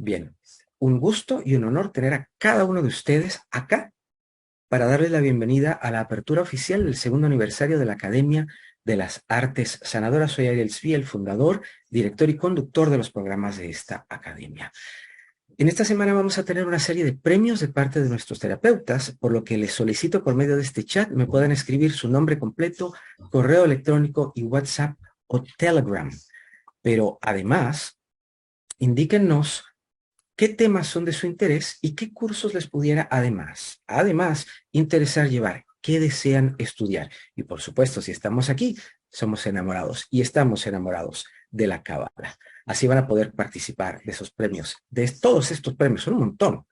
Bien, un gusto y un honor tener a cada uno de ustedes acá para darles la bienvenida a la apertura oficial del segundo aniversario de la Academia de las Artes Sanadoras. Soy Ariel Svi, el fundador, director y conductor de los programas de esta academia. En esta semana vamos a tener una serie de premios de parte de nuestros terapeutas, por lo que les solicito por medio de este chat me puedan escribir su nombre completo, correo electrónico y WhatsApp o Telegram. Pero además, indíquennos qué temas son de su interés y qué cursos les pudiera además interesar llevar, qué desean estudiar. Y por supuesto, si estamos aquí, somos enamorados y estamos enamorados de la cábala. Así van a poder participar de esos premios, de todos estos premios, son un montón.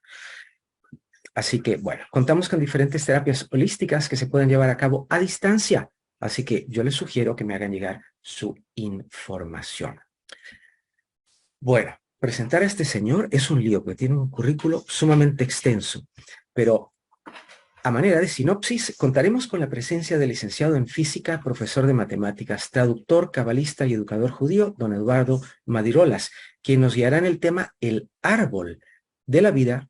Así que, bueno, contamos con diferentes terapias holísticas que se pueden llevar a cabo a distancia. Así que yo les sugiero que me hagan llegar su información. Bueno, presentar a este señor es un lío, porque tiene un currículo sumamente extenso, pero a manera de sinopsis, contaremos con la presencia del licenciado en física, profesor de matemáticas, traductor, cabalista y educador judío, don Eduardo Madirolas, quien nos guiará en el tema El árbol de la vida,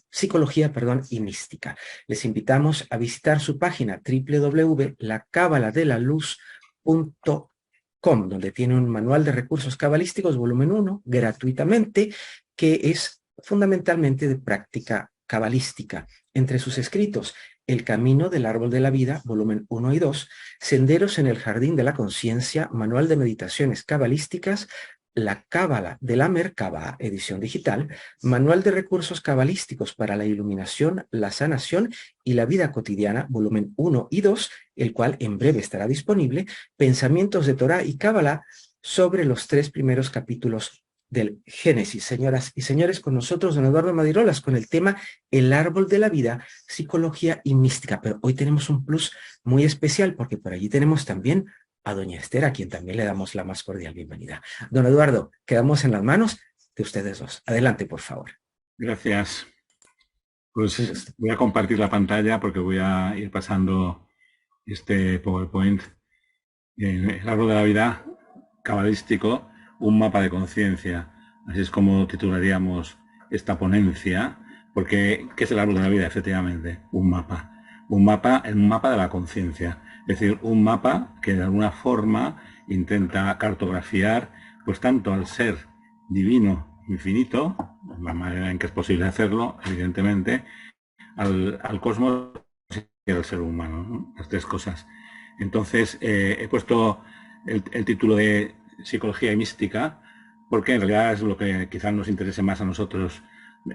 psicología, y mística. Les invitamos a visitar su página www.lacabaladelaluz.com, donde tiene un manual de recursos cabalísticos, volumen 1, gratuitamente, que es fundamentalmente de práctica cabalística. Entre sus escritos, El camino del árbol de la vida, volumen 1 y 2, Senderos en el jardín de la conciencia, manual de meditaciones cabalísticas, La cábala de la Merkabah, edición digital, manual de recursos cabalísticos para la iluminación, la sanación y la vida cotidiana, volumen 1 y 2, el cual en breve estará disponible, Pensamientos de Torah y Cábala sobre los 3 primeros capítulos del Génesis. Señoras y señores, con nosotros don Eduardo Madirolas con el tema El árbol de la vida, psicología y mística. Pero hoy tenemos un plus muy especial porque por allí tenemos también a doña Esther, a quien también le damos la más cordial bienvenida. Don Eduardo, quedamos en las manos de ustedes dos. Adelante, por favor. Gracias. Pues voy a compartir la pantalla porque voy a ir pasando este PowerPoint. El árbol de la vida cabalístico, un mapa de conciencia. Así es como titularíamos esta ponencia. Porque, ¿qué es el árbol de la vida? Efectivamente, un mapa. Un mapa de la conciencia. Es decir, un mapa que de alguna forma intenta cartografiar, pues tanto al ser divino infinito, la manera en que es posible hacerlo, evidentemente, al cosmos y al ser humano, ¿no? Las tres cosas. Entonces, he puesto el título de Psicología y Mística, porque en realidad es lo que quizás nos interese más a nosotros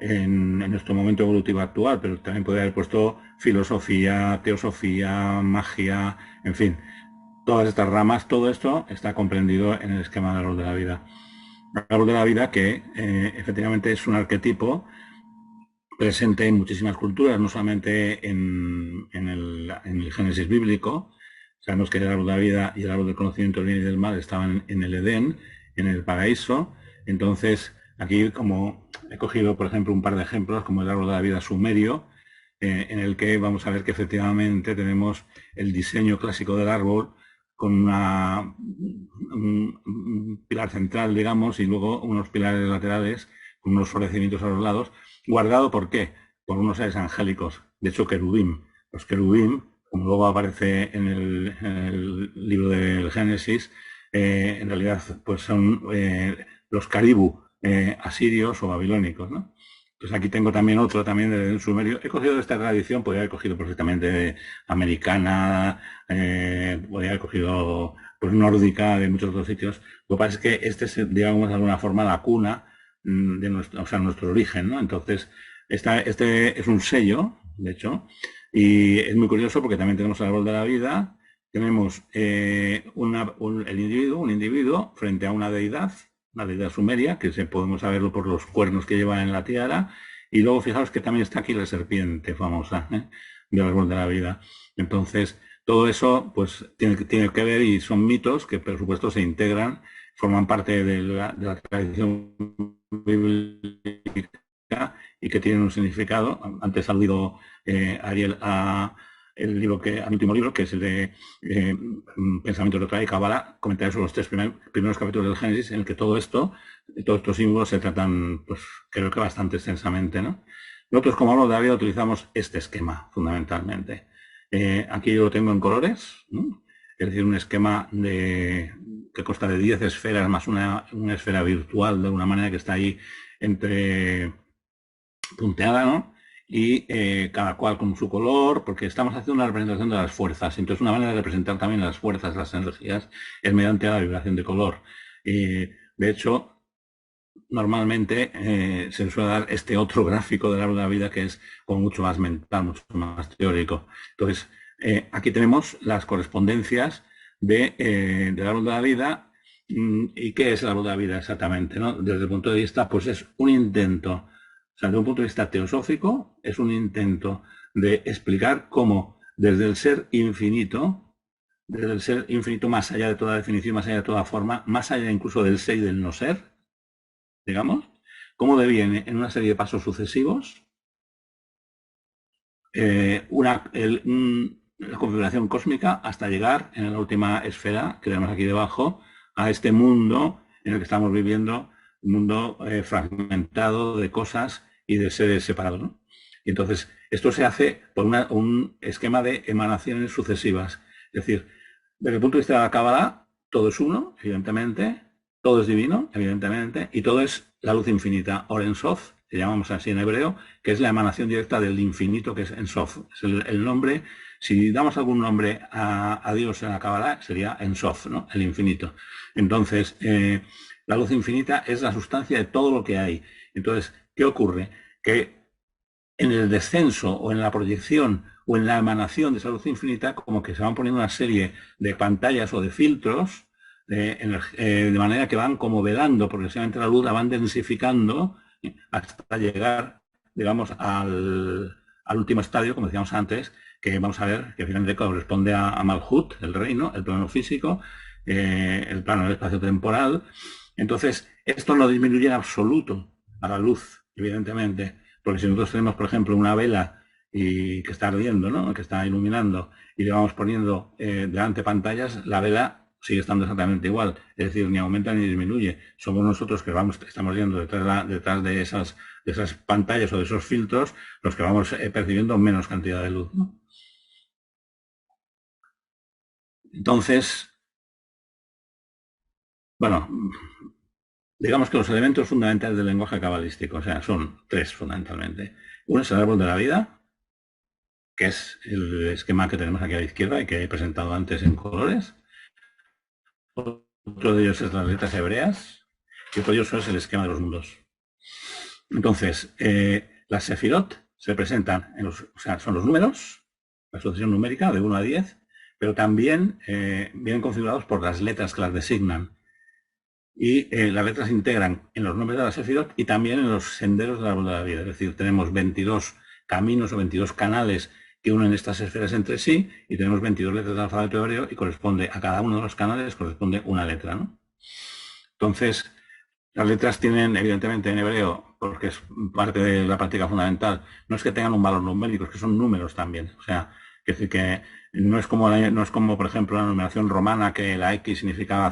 en nuestro momento evolutivo actual, pero también podría haber puesto filosofía, teosofía, magia, en fin, todas estas ramas, todo esto está comprendido en el esquema del árbol de la vida. El árbol de la vida que efectivamente es un arquetipo presente en muchísimas culturas, no solamente en el Génesis bíblico. Sabemos que el árbol de la vida y el árbol del conocimiento del bien y del mal estaban en el Edén, en el paraíso. Entonces, aquí como he cogido, por ejemplo, un par de ejemplos, como el árbol de la vida sumerio, en el que vamos a ver que efectivamente tenemos el diseño clásico del árbol con un pilar central, digamos, y luego unos pilares laterales con unos florecimientos a los lados, guardado ¿por qué? Por unos seres angélicos, de hecho querubín. Los querubín, como luego aparece en el libro del Génesis, en realidad pues son los caribú asirios o babilónicos, ¿no? Pues aquí tengo también otro también del sumerio. He cogido de esta tradición, podría haber cogido perfectamente americana, podría haber cogido pues nórdica de muchos otros sitios. Lo que pasa es que este es, digamos, de alguna forma la cuna de nuestro, o sea, nuestro origen, ¿no? Entonces, este es un sello, de hecho, y es muy curioso porque también tenemos el árbol de la vida, tenemos un individuo frente a una deidad sumeria, que podemos saberlo por los cuernos que lleva en la tiara, y luego fijaos que también está aquí la serpiente famosa, del árbol de la vida. Entonces, todo eso pues tiene que ver y son mitos que por supuesto se integran, forman parte de la tradición bíblica y que tienen un significado. Antes ha aludido Ariel a el libro el último libro, que es el de Pensamiento Retrógrado y Cábala, comentaré sobre los tres primeros capítulos del Génesis, en el que todos estos símbolos se tratan, pues creo que bastante extensamente, ¿no? Nosotros, como hablo de la vida, utilizamos este esquema, fundamentalmente. Aquí yo lo tengo en colores, ¿no? Es decir, un esquema que consta de 10 esferas más una esfera virtual, de alguna manera que está ahí entre punteada, ¿no? Y cada cual con su color, porque estamos haciendo una representación de las fuerzas. Entonces, una manera de representar también las fuerzas, las energías, es mediante la vibración de color. De hecho, normalmente se suele dar este otro gráfico del árbol de la vida que es como mucho más mental, mucho más teórico. Entonces, aquí tenemos las correspondencias del árbol de la vida. ¿Y qué es el árbol de la vida exactamente, ¿no? Desde el punto de vista, pues es un intento, o sea, desde un punto de vista teosófico, es un intento de explicar cómo desde el ser infinito más allá de toda definición, más allá de toda forma, más allá incluso del ser y del no ser, digamos, cómo deviene en una serie de pasos sucesivos la configuración cósmica hasta llegar en la última esfera que tenemos aquí debajo a este mundo en el que estamos viviendo, un mundo fragmentado de cosas y de seres separados, ¿no? Y entonces esto se hace por un esquema de emanaciones sucesivas. Es decir, desde el punto de vista de la Cábala, todo es uno, evidentemente, todo es divino, evidentemente, y todo es la luz infinita, Or Ein Sof, que llamamos así en hebreo, que es la emanación directa del infinito, que es En Sof. Es el nombre, si damos algún nombre a Dios en la Cábala, sería En Sof, ¿no? El infinito. Entonces, la luz infinita es la sustancia de todo lo que hay. Entonces, ¿qué ocurre? Que en el descenso o en la proyección o en la emanación de esa luz infinita, como que se van poniendo una serie de pantallas o de filtros, de manera que van como velando progresivamente la luz, la van densificando hasta llegar, digamos, al último estadio, como decíamos antes, que vamos a ver que finalmente corresponde a Malhut, el reino, el plano físico, el plano del espacio temporal. Entonces, esto no disminuye en absoluto a la luz, evidentemente, porque si nosotros tenemos, por ejemplo, una vela y que está ardiendo, ¿no? Que está iluminando, y le vamos poniendo delante pantallas, la vela sigue estando exactamente igual. Es decir, ni aumenta ni disminuye. Somos nosotros que estamos viendo detrás de esas pantallas o de esos filtros los que vamos percibiendo menos cantidad de luz, ¿no? Entonces, bueno, digamos que los elementos fundamentales del lenguaje cabalístico, o sea, son tres fundamentalmente. Uno es el árbol de la vida, que es el esquema que tenemos aquí a la izquierda y que he presentado antes en colores. Otro de ellos es las letras hebreas y otro de ellos es el esquema de los mundos. Entonces, las sefirot se presentan, o sea, son los números, la sucesión numérica de 1 a 10, pero también vienen configurados por las letras que las designan. Y las letras se integran en los nombres de las sefirot y también en los senderos del árbol de la vida. Es decir, tenemos 22 caminos o 22 canales que unen estas esferas entre sí y tenemos 22 letras del alfabeto hebreo y corresponde a cada uno de los canales corresponde una letra, ¿no? Entonces, las letras tienen, evidentemente, en hebreo, porque es parte de la práctica fundamental, no es que tengan un valor numérico, es que son números también. O sea, es decir, que no es como, por ejemplo, la numeración romana, que la X significaba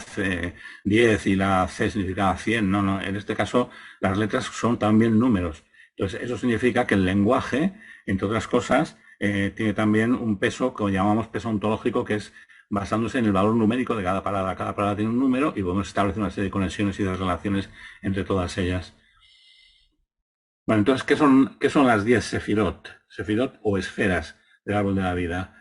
10 y la C significaba 100. No, no, en este caso las letras son también números. Entonces, eso significa que el lenguaje, entre otras cosas, tiene también un peso que llamamos peso ontológico, que es basándose en el valor numérico de cada palabra. Cada palabra tiene un número y podemos establecer una serie de conexiones y de relaciones entre todas ellas. Bueno, entonces, ¿qué son las 10 sefirot? Sefirot o esferas del árbol de la vida.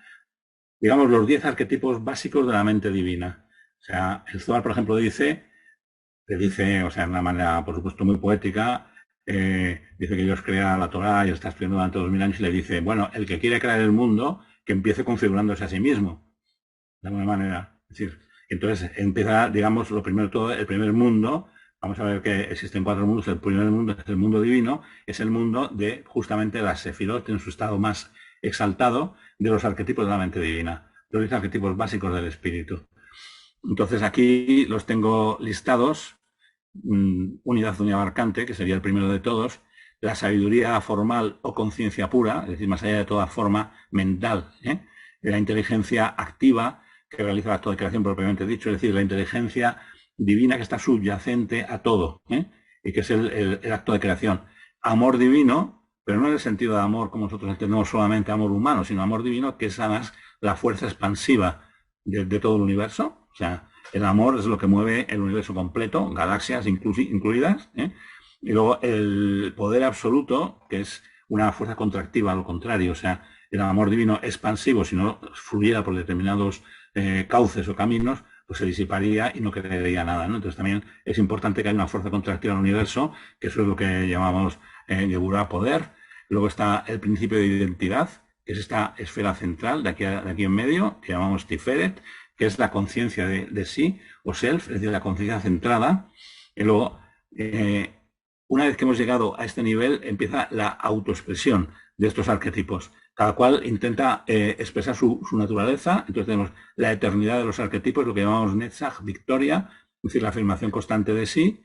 Digamos, los 10 arquetipos básicos de la mente divina. O sea, el Zohar, por ejemplo, dice, o sea, de una manera, por supuesto, muy poética, dice que Dios crea la Torah y está estudiando durante 2000 años y le dice, bueno, el que quiere crear el mundo, que empiece configurándose a sí mismo. De alguna manera. Es decir, entonces empieza, digamos, lo primero todo, el primer mundo. Vamos a ver que existen 4 mundos. El primer mundo es el mundo divino, es el mundo de justamente las sefirot en su estado más exaltado de los arquetipos de la mente divina, de los arquetipos básicos del espíritu. Entonces aquí los tengo listados. Unidad abarcante, que sería el primero de todos, la sabiduría formal o conciencia pura, es decir, más allá de toda forma mental, la inteligencia activa que realiza el acto de creación propiamente dicho, es decir, la inteligencia divina que está subyacente a todo, y que es el acto de creación. Amor divino, pero no en el sentido de amor como nosotros entendemos solamente amor humano, sino amor divino que es además la fuerza expansiva de todo el universo. O sea, el amor es lo que mueve el universo completo, galaxias incluidas, y luego el poder absoluto, que es una fuerza contractiva, al contrario, o sea, el amor divino expansivo, si no fluyera por determinados cauces o caminos, pues se disiparía y no quedaría nada, ¿no? Entonces también es importante que haya una fuerza contractiva en el universo, que eso es lo que llamamos Geburah poder. Luego está el principio de identidad, que es esta esfera central de aquí en medio, que llamamos Tiferet, que es la conciencia de sí, o self, es decir, la conciencia centrada. Y luego, una vez que hemos llegado a este nivel, empieza la autoexpresión de estos arquetipos. Cada cual intenta expresar su naturaleza. Entonces tenemos la eternidad de los arquetipos, lo que llamamos Netzach, victoria, es decir, la afirmación constante de sí,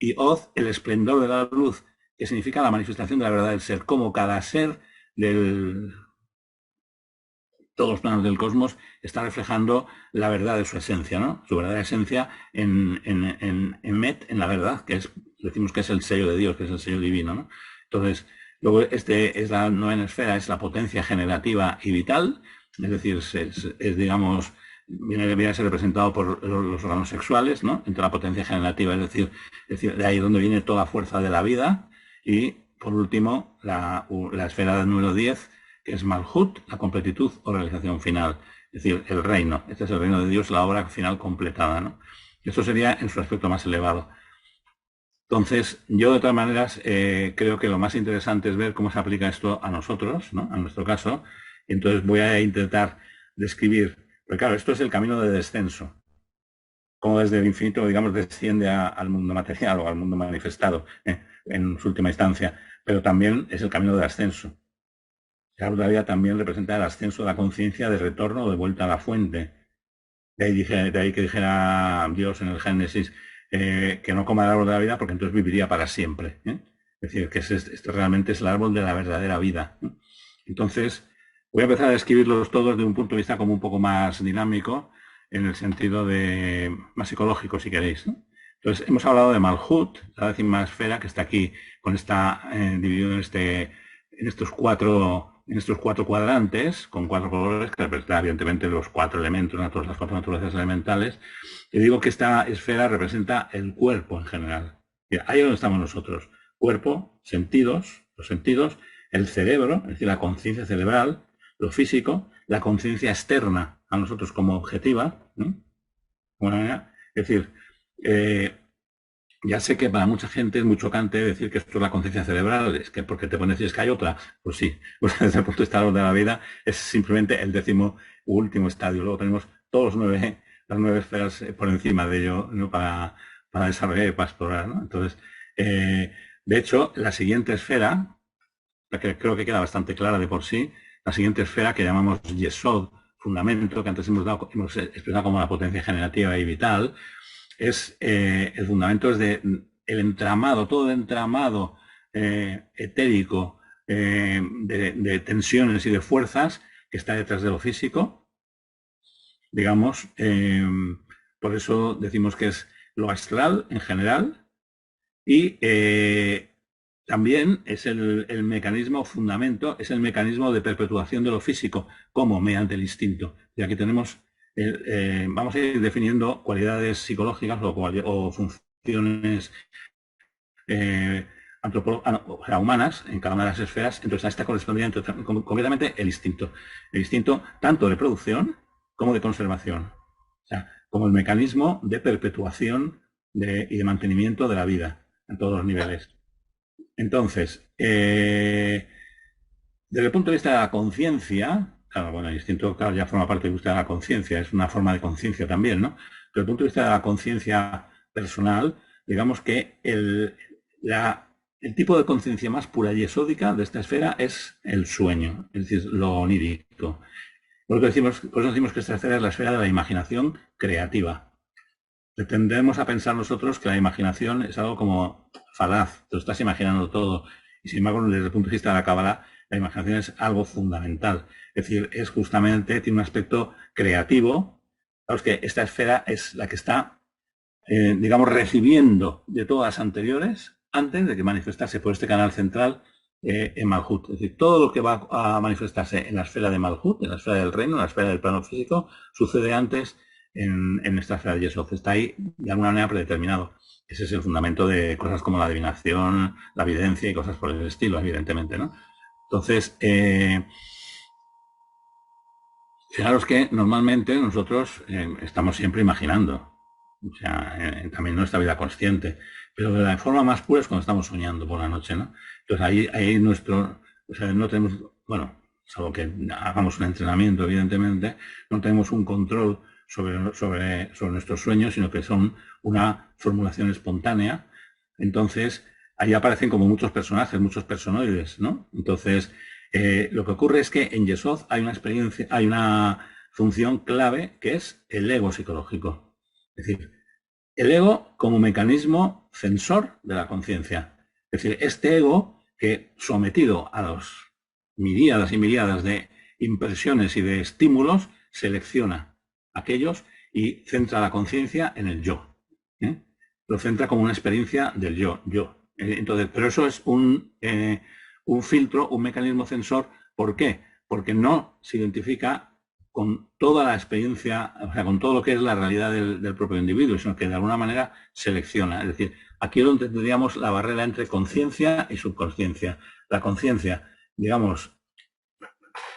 y Oz, el esplendor de la luz, que significa la manifestación de la verdad del ser, como cada ser de todos los planos del cosmos está reflejando la verdad de su esencia, ¿no? Su verdadera esencia en Met, en la verdad, que decimos que es el sello de Dios, que es el sello divino, ¿no? Entonces, luego es la novena esfera, es la potencia generativa y vital, es decir, es digamos, viene a ser representado por los órganos sexuales, ¿no? Entre la potencia generativa, es decir, de ahí donde viene toda fuerza de la vida. Y, por último, la esfera número 10, que es Malhut, la completitud o realización final, es decir, el reino. Este es el reino de Dios, la obra final completada, ¿no? Esto sería en su aspecto más elevado. Entonces, yo de todas maneras creo que lo más interesante es ver cómo se aplica esto a nosotros, ¿no? A nuestro caso. Entonces voy a intentar describir, porque claro, esto es el camino de descenso. Como desde el infinito, digamos, desciende al mundo material o al mundo manifestado en su última instancia, pero también es el camino de ascenso. La luz de la vida también representa el ascenso de la conciencia de retorno o de vuelta a la fuente. De ahí que dijera Dios en el Génesis que no coma el árbol de la vida porque entonces viviría para siempre. Es decir, que este realmente es el árbol de la verdadera vida. Entonces, voy a empezar a describirlos todos de un punto de vista como un poco más dinámico, en el sentido de más psicológico, si queréis. Entonces, hemos hablado de Malhut, la décima esfera, que está aquí, dividido en estos cuatro cuadrantes, con 4 colores, que representan evidentemente los 4 elementos, todas las 4 naturalezas elementales. Y digo que esta esfera representa el cuerpo en general. Ahí es donde estamos nosotros. Cuerpo, sentidos, los sentidos, el cerebro, es decir, la conciencia cerebral, lo físico, la conciencia externa a nosotros como objetiva, ¿no? Es decir, ya sé que para mucha gente es muy chocante decir que esto es la conciencia cerebral, es que porque te pones y decir que hay otra, pues sí, pues desde el punto de vista de la vida es simplemente el 10º u último estadio. Luego tenemos todos las 9 esferas por encima de ello, ¿no? para desarrollar y para explorar, ¿no? Entonces, de hecho, la siguiente esfera, la que creo que queda bastante clara de por sí, la siguiente esfera que llamamos Yesod, fundamento, que antes hemos expresado como la potencia generativa y vital, el fundamento es el entramado, todo el entramado etérico de tensiones y de fuerzas que está detrás de lo físico, digamos. Por eso decimos que es lo astral en general, y también es el mecanismo fundamento, es el mecanismo de perpetuación de lo físico, como mediante el instinto. Y aquí tenemos, vamos a ir definiendo cualidades psicológicas o funciones humanas en cada una de las esferas. Entonces a esta correspondería concretamente el instinto. El instinto tanto de producción como de conservación. O sea, como el mecanismo de perpetuación y de mantenimiento de la vida en todos los niveles. Entonces, desde el punto de vista de la conciencia, claro, bueno, el instinto claro, ya forma parte de la conciencia, es una forma de conciencia también, ¿no? Pero desde el punto de vista de la conciencia personal, digamos que el tipo de conciencia más pura y esódica de esta esfera es el sueño, es decir, lo onírico. Por eso decimos que esta esfera es la esfera de la imaginación creativa. Tendemos a pensar nosotros que la imaginación es algo como falaz, te lo estás imaginando todo. Y sin embargo, desde el punto de vista de la Cábala, La imaginación es algo fundamental. Es decir, es justamente, tiene un aspecto creativo. Claro, que esta esfera es la que está, digamos, recibiendo de todas las anteriores antes de que manifestase por este canal central en Malhut. Es decir, todo lo que va a manifestarse en la esfera de Malhut, en la esfera del reino, en la esfera del plano físico, sucede antes en esta esfera de Yesod. Está ahí de alguna manera predeterminado. Ese es el fundamento de cosas como la adivinación, la evidencia y cosas por el estilo, evidentemente, ¿no? Entonces, fijaros que normalmente nosotros estamos siempre imaginando, o sea, también nuestra vida consciente, pero de la forma más pura es cuando estamos soñando por la noche, ¿no? Entonces ahí nuestro, o sea, no tenemos, bueno, salvo que hagamos un entrenamiento, evidentemente, no tenemos un control sobre nuestros sueños, sino que son una formulación espontánea. Entonces, ahí aparecen como muchos personajes, muchos personoides, ¿no? Entonces, lo que ocurre es que en Yesod hay una experiencia, hay una función clave que es el ego psicológico. Es decir, el ego como mecanismo censor de la conciencia. Es decir, este ego que sometido a los miríadas y miríadas de impresiones y de estímulos, selecciona aquellos y centra la conciencia en el yo. Lo centra como una experiencia del yo. Entonces, pero eso es un filtro, un mecanismo censor. ¿Por qué? Porque no se identifica con toda la experiencia, o sea, con todo lo que es la realidad del propio individuo, sino que de alguna manera selecciona. Es decir, aquí es donde tendríamos la barrera entre conciencia y subconsciencia. La conciencia, digamos,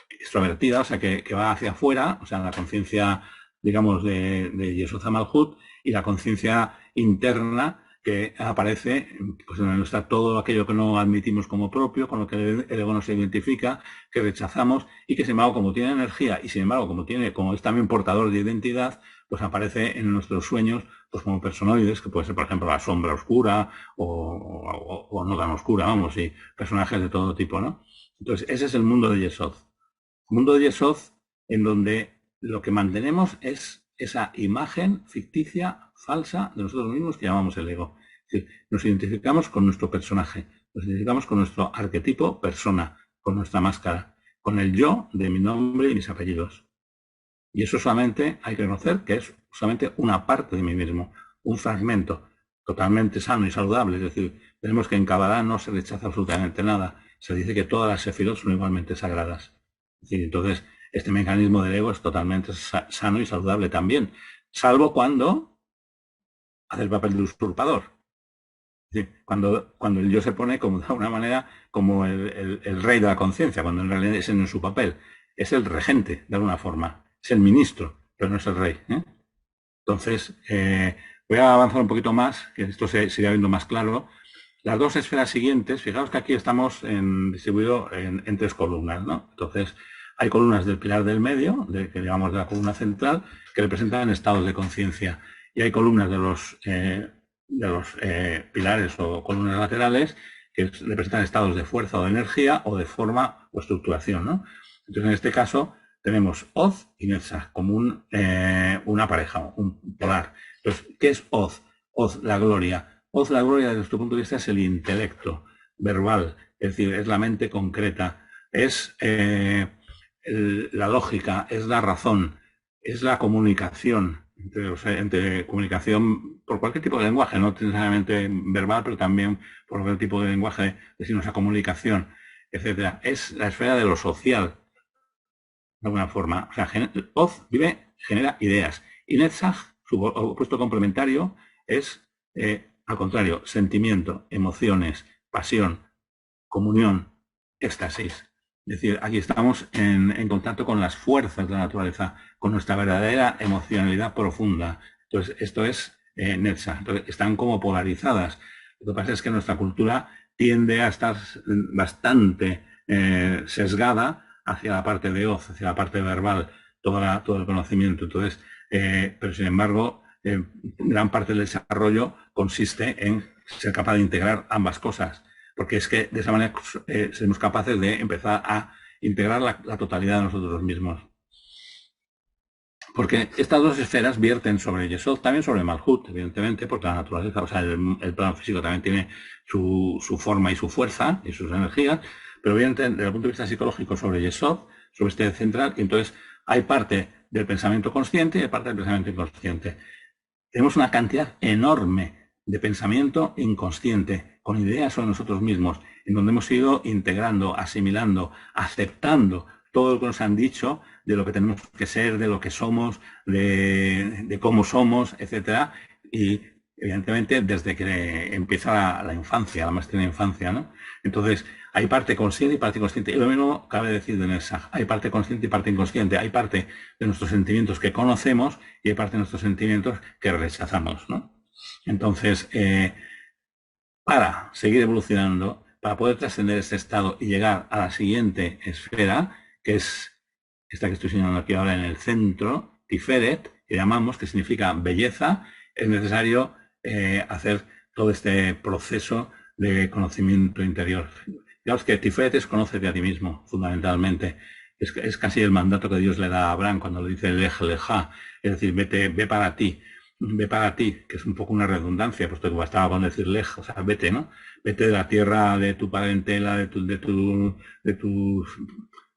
extrovertida, o sea, que va hacia afuera, o sea, la conciencia, digamos, de Yesod Malhut, y la conciencia interna que aparece, pues en donde está todo aquello que no admitimos como propio, con lo que el ego no se identifica, que rechazamos, y que sin embargo, como tiene energía, y sin embargo, como es también portador de identidad, pues aparece en nuestros sueños, pues como personoides, que puede ser, por ejemplo, la sombra oscura, o no tan oscura, vamos, y personajes de todo tipo, ¿no? Entonces, ese es el mundo de Yesod. Mundo de Yesod, en donde lo que mantenemos es esa imagen ficticia, falsa, de nosotros mismos que llamamos el ego. Es decir, nos identificamos con nuestro personaje, nos identificamos con nuestro arquetipo persona, con nuestra máscara, con el yo de mi nombre y mis apellidos. Y eso solamente hay que reconocer que es solamente una parte de mí mismo, un fragmento totalmente sano y saludable. Es decir, tenemos que en Kabbalah no se rechaza absolutamente nada. Se dice que todas las sefirot son igualmente sagradas. Es decir, entonces, este mecanismo del ego es totalmente sano y saludable también, salvo cuando hace el papel de usurpador. Es decir, cuando el yo se pone como de alguna manera como el rey de la conciencia, cuando en realidad ese no es su papel, es el regente de alguna forma, es el ministro, pero no es el rey. Entonces, voy a avanzar un poquito más, que esto se irá viendo más claro. Las dos esferas siguientes, fijaos que aquí estamos distribuidos en tres columnas, ¿no? Entonces, hay columnas del pilar del medio, que digamos de la columna central, que representan estados de conciencia. Y hay columnas de los pilares o columnas laterales que representan estados de fuerza o de energía o de forma o estructuración, ¿no? Entonces, en este caso, tenemos Oz y Netzach como una pareja, un polar. Entonces, ¿qué es Oz? Oz, la gloria. Oz, la gloria, desde nuestro punto de vista, es el intelecto verbal, es decir, es la mente concreta, es la lógica, es la razón, es la comunicación, entre comunicación por cualquier tipo de lenguaje, no necesariamente verbal, pero también por cualquier tipo de lenguaje, decimos a comunicación, etcétera. Es la esfera de lo social, de alguna forma. O sea, Oz genera ideas. Y Netzach, su opuesto complementario, es, al contrario, sentimiento, emociones, pasión, comunión, éxtasis. Es decir, aquí estamos en contacto con las fuerzas de la naturaleza, con nuestra verdadera emocionalidad profunda. Entonces, esto es Netzach. Entonces, están como polarizadas. Lo que pasa es que nuestra cultura tiende a estar bastante sesgada hacia la parte de Oz, hacia la parte verbal, todo el conocimiento. Entonces, pero sin embargo, gran parte del desarrollo consiste en ser capaz de integrar ambas cosas, porque es que de esa manera seremos capaces de empezar a integrar la totalidad de nosotros mismos. Porque estas dos esferas vierten sobre Yesod, también sobre Malhut, evidentemente, porque la naturaleza, o sea, el plano físico también tiene su forma y su fuerza y sus energías, Pero bien, desde el punto de vista psicológico sobre Yesod, sobre este central, y entonces hay parte del pensamiento consciente y hay parte del pensamiento inconsciente. Tenemos una cantidad enorme de pensamiento inconsciente, con ideas sobre nosotros mismos, en donde hemos ido integrando, asimilando, aceptando todo lo que nos han dicho de lo que tenemos que ser, de lo que somos, de cómo somos, etcétera. Y evidentemente desde que empieza la infancia, la más tierna infancia, ¿no? Entonces, hay parte consciente y parte inconsciente. Y lo mismo cabe decir de Nessach. Hay parte consciente y parte inconsciente. Hay parte de nuestros sentimientos que conocemos y hay parte de nuestros sentimientos que rechazamos, ¿no? Entonces, para seguir evolucionando, para poder trascender ese estado y llegar a la siguiente esfera, que es esta que estoy señalando aquí ahora en el centro, Tiferet, que llamamos, que significa belleza, es necesario hacer todo este proceso de conocimiento interior. Digamos que Tiferet es conócete a ti mismo, fundamentalmente. Es casi el mandato que Dios le da a Abraham cuando le dice Lej Leja, es decir, ve para ti. Ve para ti, que es un poco una redundancia, puesto que bastaba con decir lej, o sea, vete, ¿no? Vete de la tierra, de tu parentela, de tus,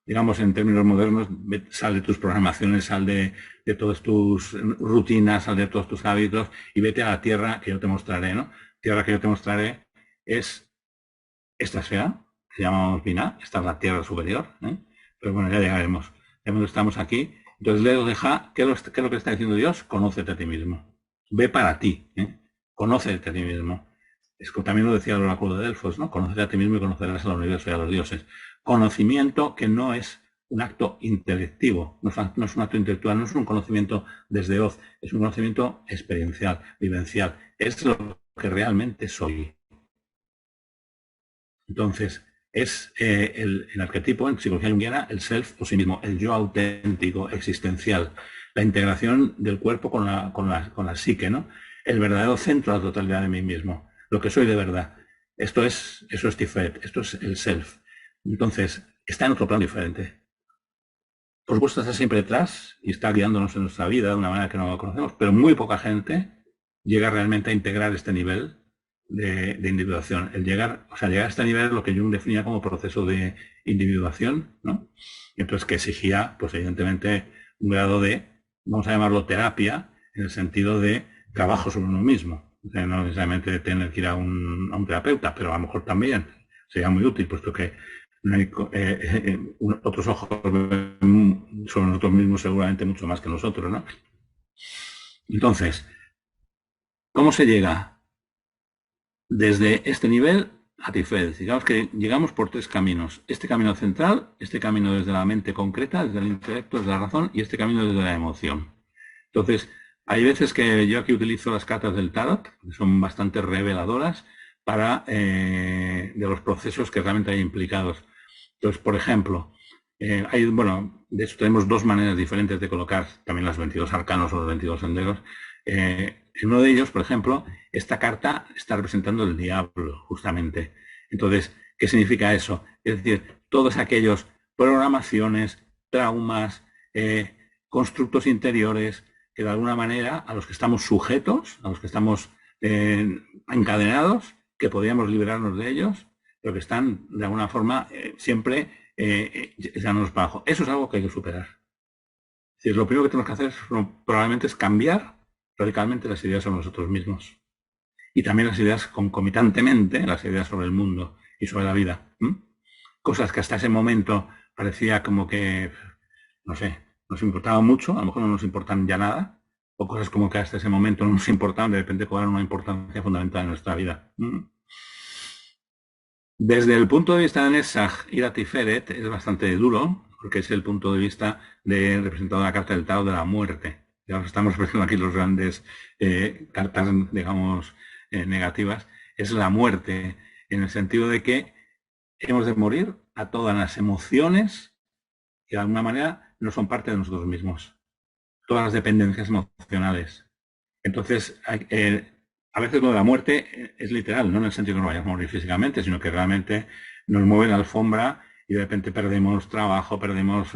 digamos, en términos modernos, sal de tus programaciones, sal de todas tus rutinas, sal de todos tus hábitos y vete a la tierra que yo te mostraré, ¿no? Tierra que yo te mostraré es esta esfera, que llamamos Binah, esta es la tierra superior, ¿eh? Pero bueno, ya llegaremos. Ya cuando estamos aquí, entonces Leo deja, ¿qué es lo que está diciendo Dios? Conócete a ti mismo. Ve para ti, ¿eh? Conócete a ti mismo. Es que también lo decía el oráculo de Delfos, ¿no? Conócete a ti mismo y conocerás al universo y a los dioses. Conocimiento que no es un acto intelectivo, no es un acto intelectual, no es un conocimiento desde hoz, es un conocimiento experiencial, vivencial. Es lo que realmente soy. Entonces, es el arquetipo en psicología junguiana, el self o sí mismo, el yo auténtico, existencial, la integración del cuerpo con la psique, ¿no? El verdadero centro de la totalidad de mí mismo, lo que soy de verdad. Eso es Tiferet, esto es el self. Entonces, está en otro plano diferente. Por supuesto, está siempre detrás y está guiándonos en nuestra vida de una manera que no lo conocemos, pero muy poca gente llega realmente a integrar este nivel de individuación. Llegar a este nivel es lo que Jung definía como proceso de individuación, ¿no? Entonces, que exigía, pues evidentemente, un grado de, vamos a llamarlo terapia, en el sentido de trabajo sobre uno mismo. O sea, no necesariamente tener que ir a un terapeuta, pero a lo mejor también sería muy útil, puesto que otros ojos ven sobre nosotros mismos seguramente mucho más que nosotros, ¿no? Entonces, ¿cómo se llega desde este nivel a Tiferet? Digamos que llegamos por tres caminos. Este camino central, este camino desde la mente concreta, desde el intelecto, desde la razón, y este camino desde la emoción. Entonces, hay veces que yo aquí utilizo las cartas del Tarot, que son bastante reveladoras para de los procesos que realmente hay implicados. Entonces, por ejemplo, de hecho tenemos dos maneras diferentes de colocar también los 22 arcanos o los 22 senderos. En uno de ellos, por ejemplo, esta carta está representando el diablo, justamente. Entonces, ¿qué significa eso? Es decir, todos aquellos programaciones, traumas, constructos interiores, que de alguna manera a los que estamos sujetos, a los que estamos encadenados, que podríamos liberarnos de ellos, pero que están de alguna forma siempre echándonos para abajo. Eso es algo que hay que superar. Es decir, lo primero que tenemos que hacer probablemente es cambiar radicalmente las ideas sobre nosotros mismos. Y también las ideas concomitantemente, las ideas sobre el mundo y sobre la vida. Cosas que hasta ese momento parecía como que, no sé, nos importaba mucho, a lo mejor no nos importan ya nada, o cosas como que hasta ese momento no nos importaban, de repente cobran una importancia fundamental en nuestra vida. Desde el punto de vista de Nessach, ir a Tiferet es bastante duro, porque es el punto de vista de representado en la carta del Tao de la muerte. Ya estamos representando aquí los grandes cartas, digamos, negativas. Es la muerte, en el sentido de que hemos de morir a todas las emociones que de alguna manera no son parte de nosotros mismos. Todas las dependencias emocionales. Entonces, a veces lo de la muerte es literal, no en el sentido que no vayamos a morir físicamente, sino que realmente nos mueve la alfombra y de repente perdemos trabajo, perdemos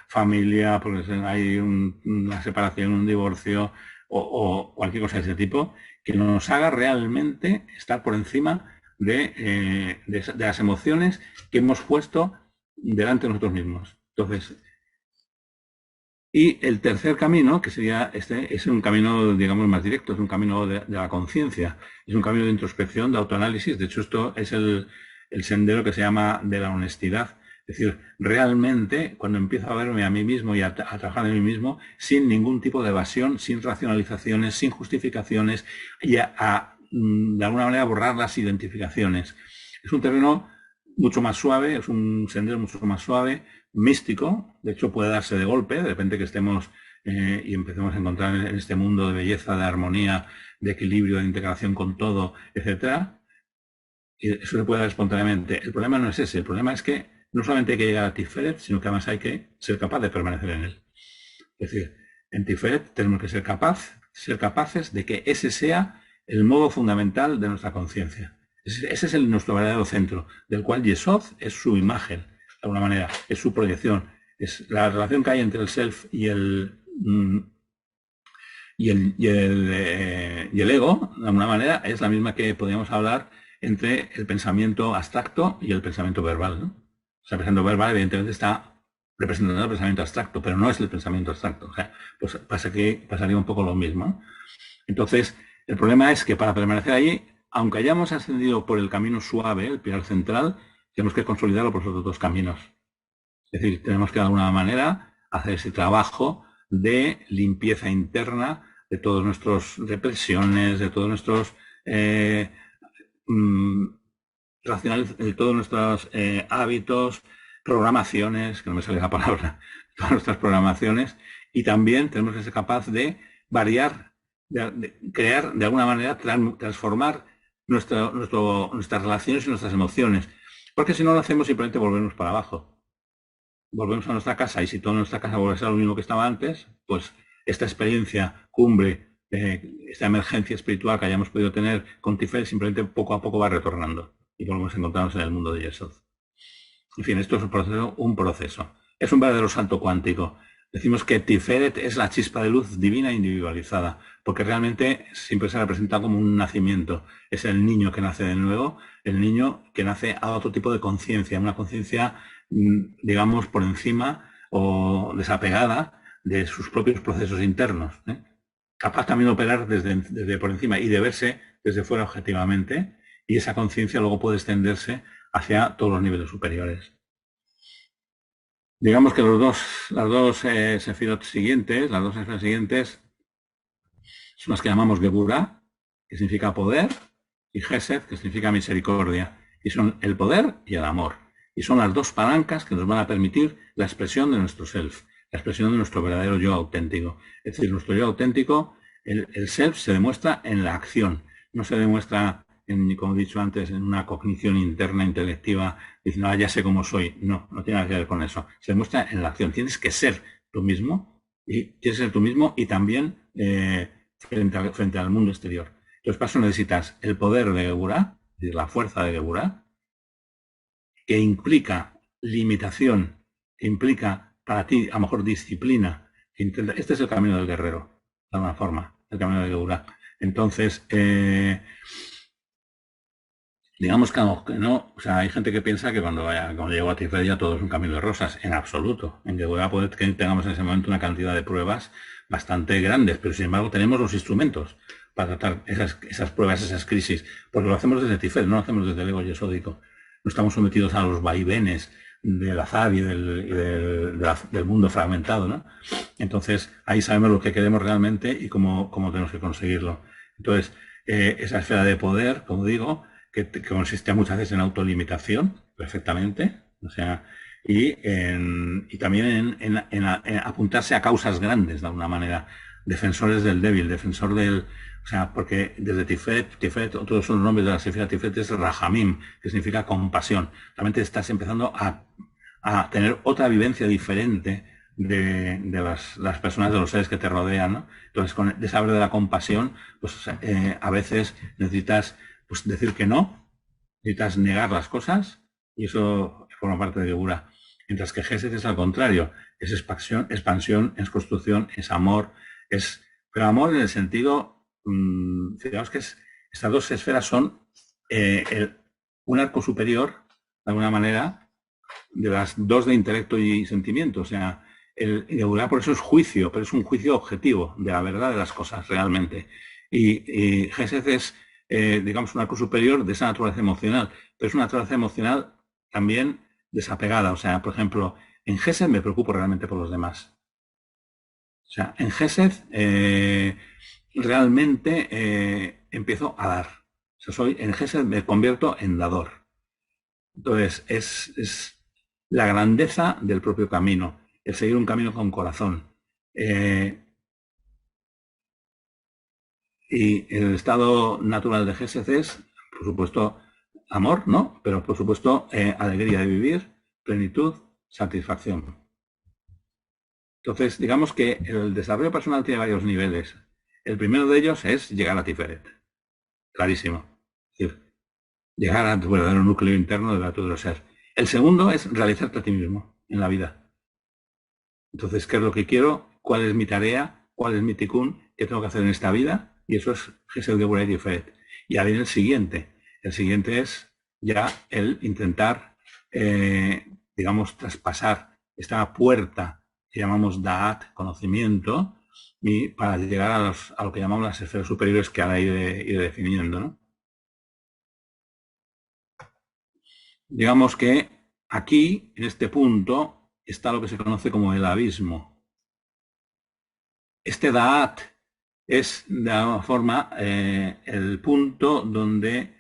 familia, porque hay una separación, un divorcio o cualquier cosa de ese tipo, que nos haga realmente estar por encima de las emociones que hemos puesto delante de nosotros mismos. Entonces, y el tercer camino, que sería este, es un camino, digamos, más directo, es un camino de la conciencia, es un camino de introspección, de autoanálisis. De hecho, esto es el sendero que se llama de la honestidad. Es decir, realmente, cuando empiezo a verme a mí mismo y a trabajar en mí mismo, sin ningún tipo de evasión, sin racionalizaciones, sin justificaciones, y de alguna manera borrar las identificaciones. Es un terreno mucho más suave, es un sendero mucho más suave, místico, de hecho puede darse de golpe, de repente que estemos y empecemos a encontrar en este mundo de belleza, de armonía, de equilibrio, de integración con todo, etcétera. Y eso se puede dar espontáneamente. El problema no es ese, el problema es que no solamente hay que llegar a Tiferet, sino que además hay que ser capaz de permanecer en él. Es decir, en Tiferet tenemos que ser capaces de que ese sea el modo fundamental de nuestra conciencia. Ese es nuestro verdadero centro, del cual Yesod es su imagen, de alguna manera, es su proyección, es la relación que hay entre el self y el ego, de alguna manera, es la misma que podríamos hablar entre el pensamiento abstracto y el pensamiento verbal, ¿no? O sea, el pensamiento verbal, evidentemente, está representando el pensamiento abstracto, pero no es el pensamiento abstracto. O sea, pues pasaría un poco lo mismo. Entonces, el problema es que para permanecer ahí, aunque hayamos ascendido por el camino suave, el pilar central, tenemos que consolidarlo por los otros dos caminos. Es decir, tenemos que de alguna manera hacer ese trabajo de limpieza interna de todas nuestras represiones, de todos nuestros de todos nuestros hábitos, programaciones, que no me sale la palabra, todas nuestras programaciones, y también tenemos que ser capaz de variar, de crear, de alguna manera, transformar nuestras relaciones y nuestras emociones. Porque si no lo hacemos, simplemente volvemos para abajo. Volvemos a nuestra casa, y si toda nuestra casa vuelve a ser lo mismo que estaba antes, pues esta experiencia cumbre, esta emergencia espiritual que hayamos podido tener con Tiferet, simplemente poco a poco va retornando y volvemos a encontrarnos en el mundo de Yesod. En fin, esto es un proceso. Es un verdadero salto cuántico. Decimos que Tiferet es la chispa de luz divina individualizada, porque realmente siempre se representa como un nacimiento. Es el niño que nace de nuevo, el niño que nace a otro tipo de conciencia, una conciencia, digamos, por encima o desapegada de sus propios procesos internos, ¿eh? Capaz también de operar desde por encima y de verse desde fuera objetivamente, y esa conciencia luego puede extenderse hacia todos los niveles superiores. Digamos que las dos sefirot siguientes, las dos esferas siguientes, son las que llamamos Geburah, que significa poder, y Gesed, que significa misericordia. Y son el poder y el amor. Y son las dos palancas que nos van a permitir la expresión de nuestro self, la expresión de nuestro verdadero yo auténtico. Es decir, nuestro yo auténtico, el self se demuestra en la acción, no se demuestra, como he dicho antes, en una cognición interna, intelectiva, diciendo, ya sé cómo soy. No, no tiene nada que ver con eso. Se demuestra en la acción. Tienes que ser tú mismo, y tienes que ser tú mismo y también frente al mundo exterior. Entonces, para eso necesitas el poder de Geburah, es decir, la fuerza de Geburah, que implica limitación, que implica para ti, a lo mejor, disciplina. Este es el camino del guerrero, de alguna forma, el camino de Geburah. Entonces, digamos que no, o sea, hay gente que piensa que cuando llego a Tiferet ya todo es un camino de rosas. En absoluto. En Geburah puede que tengamos en ese momento una cantidad de pruebas bastante grandes, pero sin embargo tenemos los instrumentos para tratar esas pruebas, esas crisis, porque lo hacemos desde Tiferet, no lo hacemos desde el ego yesódico. No estamos sometidos a los vaivenes del azar y del mundo fragmentado, ¿no? Entonces, ahí sabemos lo que queremos realmente y cómo tenemos que conseguirlo. Entonces, esa esfera de poder, como digo, que consiste muchas veces en autolimitación, perfectamente, o sea, y también en apuntarse a causas grandes, de alguna manera, defensores del débil, defensor del... O sea, porque desde Tiferet, todos son los nombres de la Sefira Tiferet, es Rahamim, que significa compasión. Realmente estás empezando a tener otra vivencia diferente de las personas, de los seres que te rodean, ¿no? Entonces, con esa abre de la compasión, pues a veces necesitas pues decir que no, necesitas negar las cosas, y eso forma parte de Geburah. Mientras que Gesed es al contrario, es expansión, es construcción, es amor, pero amor en el sentido, digamos que estas dos esferas son un arco superior, de alguna manera, de las dos de intelecto y sentimiento. O sea, el Geburah por eso es juicio, pero es un juicio objetivo de la verdad de las cosas realmente. Y Gesed es, digamos, un arco superior de esa naturaleza emocional, pero es una naturaleza emocional también desapegada. O sea, por ejemplo, en Gesed me preocupo realmente por los demás. O sea, en Gesed realmente empiezo a dar. O sea, en Gesed me convierto en dador. Entonces, es la grandeza del propio camino, el seguir un camino con corazón. Y el estado natural de Gesed es, por supuesto, amor, ¿no? Pero, por supuesto, alegría de vivir, plenitud, satisfacción. Entonces, digamos que el desarrollo personal tiene varios niveles. El primero de ellos es llegar a Tiferet. Clarísimo. Es decir, llegar a tu verdadero núcleo interno del verdadero ser. El segundo es realizarte a ti mismo en la vida. Entonces, ¿qué es lo que quiero? ¿Cuál es mi tarea? ¿Cuál es mi tikkun? ¿Qué tengo que hacer en esta vida? Y eso es Gesed Geburah y Tiferet. Y ahora viene el siguiente. El siguiente es ya el intentar, digamos, traspasar esta puerta que llamamos Da'at, conocimiento, y para llegar a lo que llamamos las esferas superiores que ahora iré definiendo, ¿no? Digamos que aquí, en este punto, está lo que se conoce como el abismo. Este Da'at es, de alguna forma, el punto donde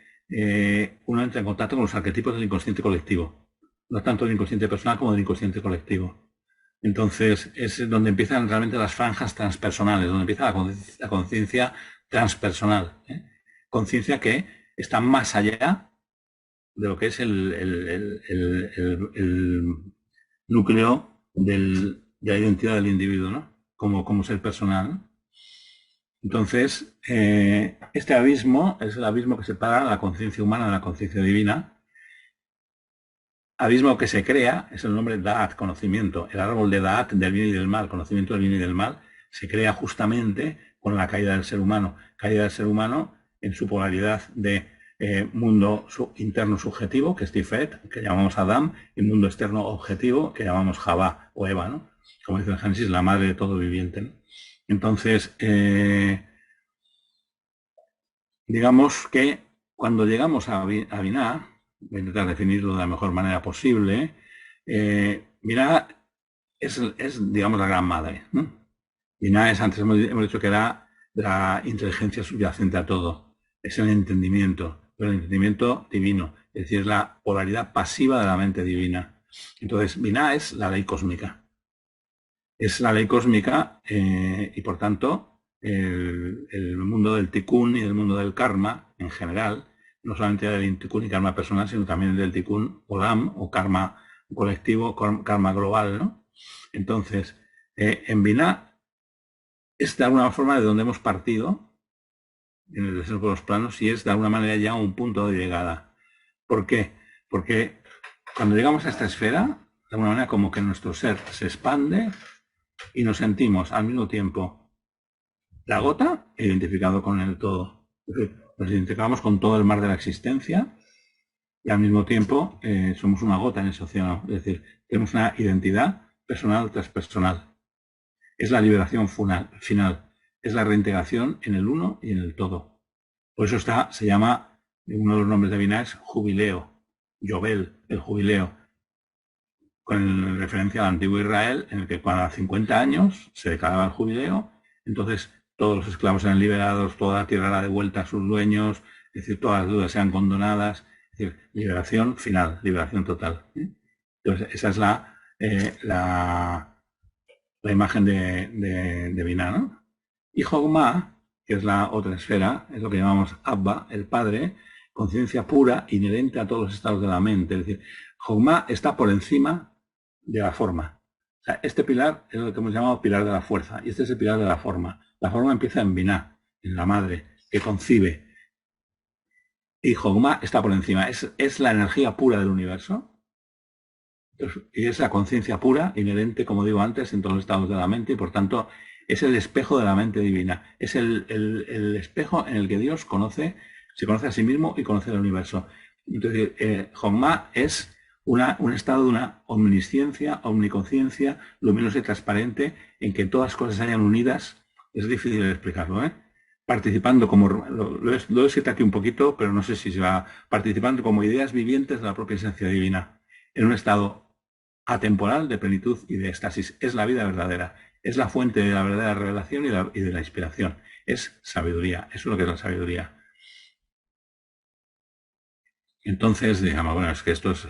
uno entra en contacto con los arquetipos del inconsciente colectivo. No tanto del inconsciente personal como del inconsciente colectivo. Entonces, es donde empiezan realmente las franjas transpersonales, donde empieza la conciencia transpersonal. Conciencia que está más allá de lo que es el núcleo de la identidad del individuo, ¿no? Como ser personal, ¿no? Entonces, este abismo es el abismo que separa la conciencia humana de la conciencia divina. Abismo que se crea, es el nombre Da'at, conocimiento. El árbol de Da'at, del bien y del mal, conocimiento del bien y del mal, se crea justamente con la caída del ser humano. Caída del ser humano en su polaridad de mundo interno subjetivo, que es Tiferet, que llamamos Adam, y mundo externo objetivo, que llamamos Javá o Eva, ¿no? Como dice en Génesis, la madre de todo viviente, ¿no? Entonces, digamos que cuando llegamos a Binah, voy a intentar definirlo de la mejor manera posible, Binah es, digamos, la gran madre, ¿no? Binah es, antes hemos dicho que era la inteligencia subyacente a todo, es el entendimiento, pero el entendimiento divino, es decir, es la polaridad pasiva de la mente divina. Entonces, Binah es la ley cósmica. Es la ley cósmica y, por tanto, el mundo del tikkun y el mundo del karma en general, no solamente del tikkun y karma personal, sino también del tikkun olam o karma colectivo, karma global, ¿no? Entonces, en Binah es de alguna forma de donde hemos partido en el deseo por los planos y es de alguna manera ya un punto de llegada. ¿Por qué? Porque cuando llegamos a esta esfera, de alguna manera como que nuestro ser se expande y nos sentimos al mismo tiempo la gota identificado con el todo. Es decir, nos identificamos con todo el mar de la existencia y al mismo tiempo somos una gota en ese océano. Es decir, tenemos una identidad personal transpersonal. Es la liberación final. Es la reintegración en el uno y en el todo. Por eso se llama, uno de los nombres de Binah es jubileo, Yobel, el jubileo, con referencia al antiguo Israel, en el que cada 50 años se declaraba el jubileo, entonces todos los esclavos eran liberados, toda la tierra era devuelta a sus dueños, es decir, todas las deudas eran condonadas, es decir, liberación final, liberación total. Entonces, esa es la imagen de Binah, ¿no? Y Jogma, que es la otra esfera, es lo que llamamos Abba, el Padre, conciencia pura, inherente a todos los estados de la mente. Es decir, Jogma está por encima de la forma. O sea, este pilar es lo que hemos llamado pilar de la fuerza, y este es el pilar de la forma. La forma empieza en Binah, en la madre, que concibe. Y Jogma está por encima. Es la energía pura del universo. Y es la conciencia pura, inherente, como digo antes, en todos los estados de la mente, y por tanto es el espejo de la mente divina. Es el espejo en el que Dios se conoce a sí mismo y conoce el universo. Entonces, Hongma es un estado de una omnisciencia, omniconciencia, luminosa y transparente, en que todas las cosas hayan unidas. Es difícil de explicarlo, ¿eh? Participando como, lo he escrito aquí un poquito, pero no sé si se va, participando como ideas vivientes de la propia esencia divina, en un estado atemporal de plenitud y de éxtasis. Es la vida verdadera, es la fuente de la verdadera revelación y de la inspiración. Es sabiduría, eso es lo que es la sabiduría. Entonces, digamos, bueno, es que esto es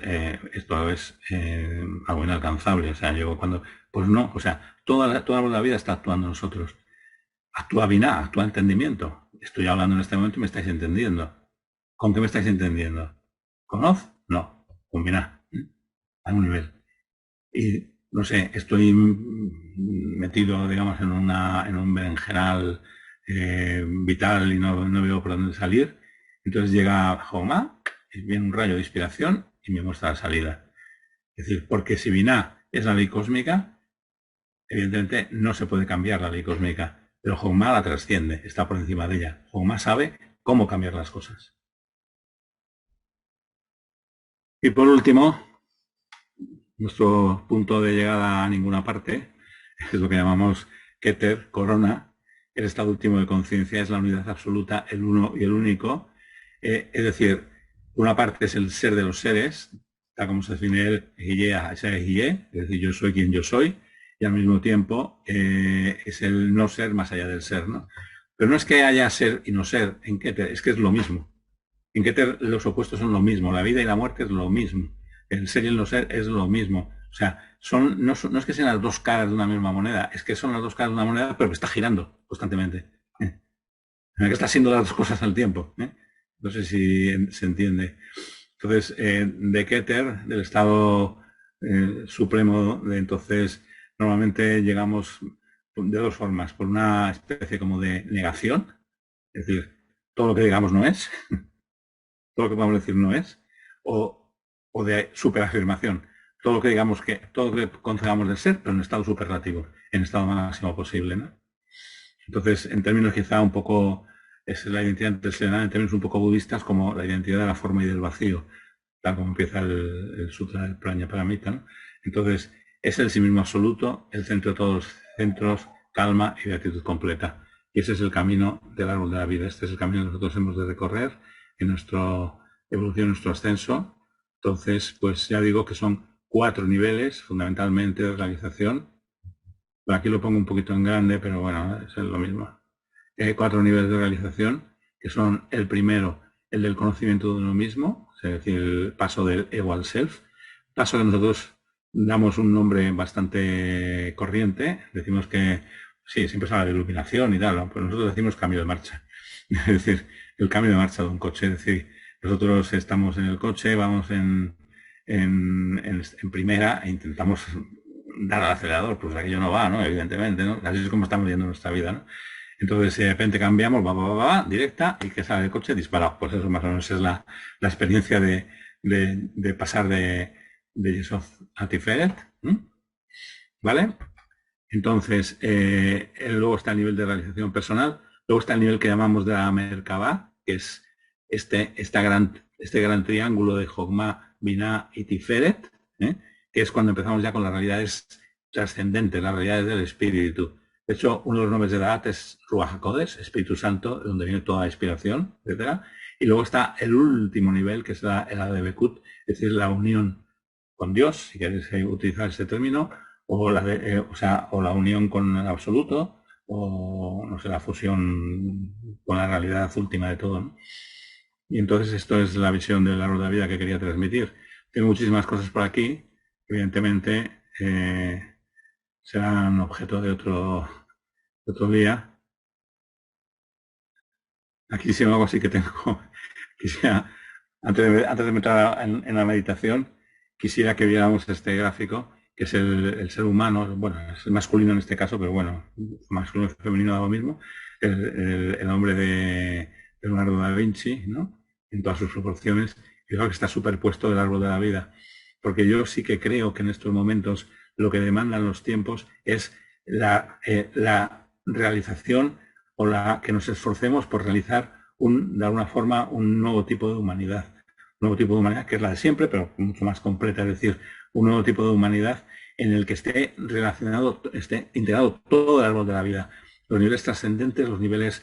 algo inalcanzable. O sea, yo cuando, pues no, o sea, toda la vida está actuando en nosotros. Actúa Binah, actúa entendimiento. Estoy hablando en este momento y me estáis entendiendo. ¿Con qué me estáis entendiendo? ¿Con Oz? No, con Binah, a un nivel. Y, no sé, estoy metido, digamos, en un berenjenal vital y no veo por dónde salir. Entonces llega Joma, viene un rayo de inspiración y me muestra la salida. Es decir, porque si Binah es la ley cósmica, evidentemente no se puede cambiar la ley cósmica, pero Joma la trasciende, está por encima de ella. Joma sabe cómo cambiar las cosas. Y por último, nuestro punto de llegada a ninguna parte es lo que llamamos Keter, corona. El estado último de conciencia es la unidad absoluta, el uno y el único. Es decir, una parte es el ser de los seres, tal como se define él, es decir, yo soy quien yo soy, y al mismo tiempo es el no ser más allá del ser, ¿no? Pero no es que haya ser y no ser en Keter, es que es lo mismo. En Keter los opuestos son lo mismo, la vida y la muerte es lo mismo, el ser y el no ser es lo mismo. O sea, no es que sean las dos caras de una misma moneda, es que son las dos caras de una moneda, pero que está girando constantemente. Que está haciendo las dos cosas al tiempo. No sé si se entiende. Entonces, de Keter, del estado supremo, entonces normalmente llegamos de dos formas. Por una especie como de negación, es decir, todo lo que digamos no es, todo lo que podemos decir no es, o de superafirmación, todo lo que digamos todo lo que concebamos del ser, pero en estado superlativo, en estado máximo posible, ¿no? Entonces, en términos quizá un poco, es la identidad tradicional, en términos un poco budistas, como la identidad de la forma y del vacío, tal como empieza el Sutra del Prajnaparamita, ¿no? Entonces, es el sí mismo absoluto, el centro de todos los centros, calma y beatitud completa. Y ese es el camino del árbol de la vida. Este es el camino que nosotros hemos de recorrer en nuestra evolución, en nuestro ascenso. Entonces, pues ya digo que son 4 niveles, fundamentalmente, de realización. Por aquí lo pongo un poquito en grande, pero bueno, es lo mismo. 4 niveles de realización, que son el primero, el del conocimiento de uno mismo, es decir, el paso del ego al self, paso que nosotros damos un nombre bastante corriente, decimos que, sí, siempre se habla de iluminación y tal, ¿no? Pero nosotros decimos cambio de marcha, es decir, el cambio de marcha de un coche, es decir, nosotros estamos en el coche, vamos en primera e intentamos dar al acelerador, pues aquello no va, ¿no? Evidentemente, ¿no? Así es como estamos viendo nuestra vida, ¿no? Entonces, de repente cambiamos, directa, y que sale el coche disparado. Pues eso más o menos es la experiencia de pasar de Yesod a Tiferet, ¿vale? Entonces, luego está el nivel de realización personal, luego está el nivel que llamamos de la Merkabah, que es este gran triángulo de Jogma, Binah y Tiferet, que es cuando empezamos ya con las realidades trascendentes, las realidades del espíritu. De hecho, uno de los nombres de Da'at es Ruach HaKodesh, Espíritu Santo, de donde viene toda la inspiración, etc. Y luego está el último nivel, que es la de Bekut, es decir, la unión con Dios, si queréis utilizar ese término, o la unión con el absoluto, o no sé, la fusión con la realidad última de todo, ¿no? Y entonces esto es la visión del árbol de la vida que quería transmitir. Tengo muchísimas cosas por aquí, evidentemente serán objeto de otro día. Aquí sí algo así que tengo, quisiera, antes de entrar en la meditación, quisiera que viéramos este gráfico, que es el ser humano, bueno, es el masculino en este caso, pero bueno, masculino y femenino da lo mismo, el hombre de Leonardo da Vinci, ¿no? En todas sus proporciones, y creo que está superpuesto del árbol de la vida, porque yo sí que creo que en estos momentos lo que demandan los tiempos es la realización o que nos esforcemos por realizar de alguna forma un nuevo tipo de humanidad, nuevo tipo de humanidad, que es la de siempre, pero mucho más completa, es decir, un nuevo tipo de humanidad en el que esté relacionado, esté integrado todo el árbol de la vida. Los niveles trascendentes, los niveles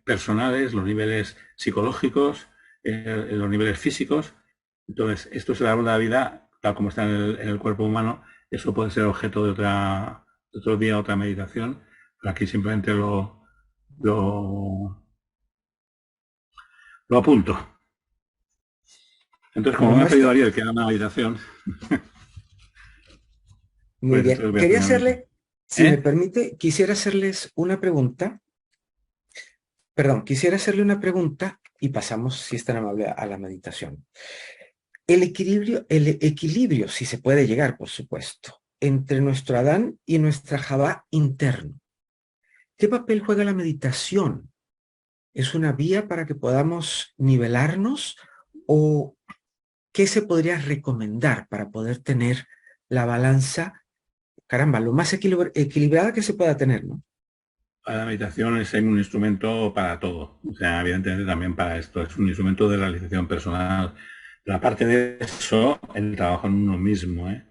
personales, los niveles psicológicos, los niveles físicos. Entonces, esto es el árbol de la vida, tal como está en el cuerpo humano. Eso puede ser objeto de otro día, otra meditación. Pero aquí simplemente lo, lo apunto. Entonces, como Bueno, me ha pedido maestro, Ariel que haga una meditación, muy pues bien. entonces voy a hacer Quería una meditación. hacerle, si me ¿Eh? permite, quisiera hacerles una pregunta. Perdón, quisiera hacerle una pregunta y pasamos, si es tan amable, a la meditación. El equilibrio, si se puede llegar, por supuesto, entre nuestro Adán y nuestra Jabá interno. ¿Qué papel juega la meditación? ¿Es una vía para que podamos nivelarnos o qué se podría recomendar para poder tener la balanza, caramba, lo más equilibrada que se pueda tener, ¿no? La meditación es un instrumento para todo. O sea, evidentemente también para esto. Es un instrumento de realización personal. Pero aparte de eso, el trabajo en uno mismo. ¿Eh?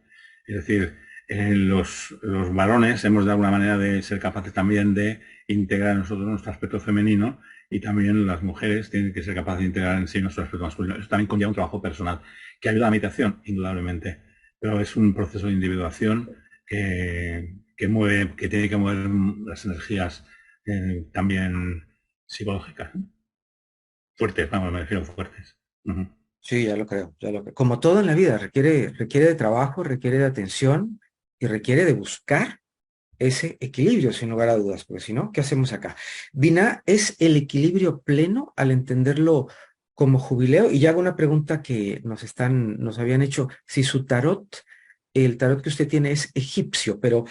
Es decir, los varones hemos de alguna manera de ser capaces también de integrar en nosotros nuestro aspecto femenino y también las mujeres tienen que ser capaces de integrar en sí nuestro aspecto masculino. Eso también conlleva un trabajo personal que ayuda a la meditación, indudablemente. Pero es un proceso de individuación que mueve, que tiene que mover las energías también psicológicas. ¿No? Fuertes, vamos, me refiero fuertes. Uh-huh. Sí, ya lo creo, ya lo creo. Como todo en la vida, requiere de trabajo, requiere de atención y requiere de buscar ese equilibrio, sin lugar a dudas, porque si no, ¿qué hacemos acá? Binah es el equilibrio pleno al entenderlo como jubileo. Y ya hago una pregunta que nos habían hecho, si su tarot, el tarot que usted tiene es egipcio, pero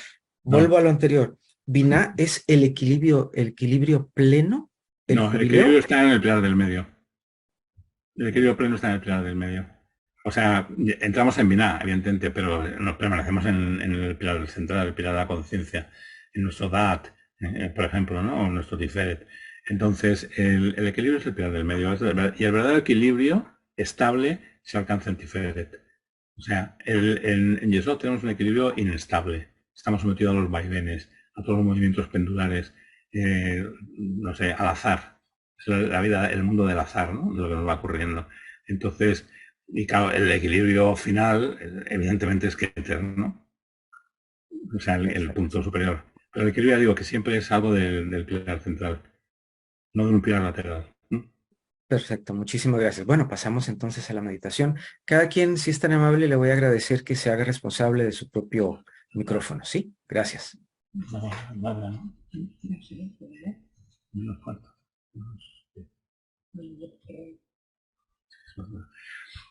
No, vuelvo a lo anterior. Binah es el equilibrio pleno, el no, el equilibrio jubileo. está en el pilar del medio. El equilibrio pleno está en el pilar del medio. O sea, entramos en Binah, evidentemente, pero nos permanecemos en el pilar central, el pilar de la conciencia, en nuestro Dat, por ejemplo, ¿no? O en nuestro Tiferet. Entonces, el equilibrio es el pilar del medio. Y el verdadero equilibrio estable se alcanza en Tiferet. O sea, en Yesod tenemos un equilibrio inestable. Estamos sometidos a los vaivenes, a todos los movimientos pendulares, no sé, al azar. Es la vida, el mundo del azar, ¿no? De lo que nos va ocurriendo. Entonces, y claro, el equilibrio final, evidentemente, es que es eterno. O sea, el Perfecto. punto superior. Pero el equilibrio, digo, que siempre es algo del pilar central, no de un pilar lateral. ¿No? Perfecto, muchísimas gracias. Bueno, pasamos entonces a la meditación. Cada quien, si es tan amable, le voy a agradecer que se haga responsable de su propio micrófono, ¿sí? Gracias. Nada, ¿no? Menos cuarto.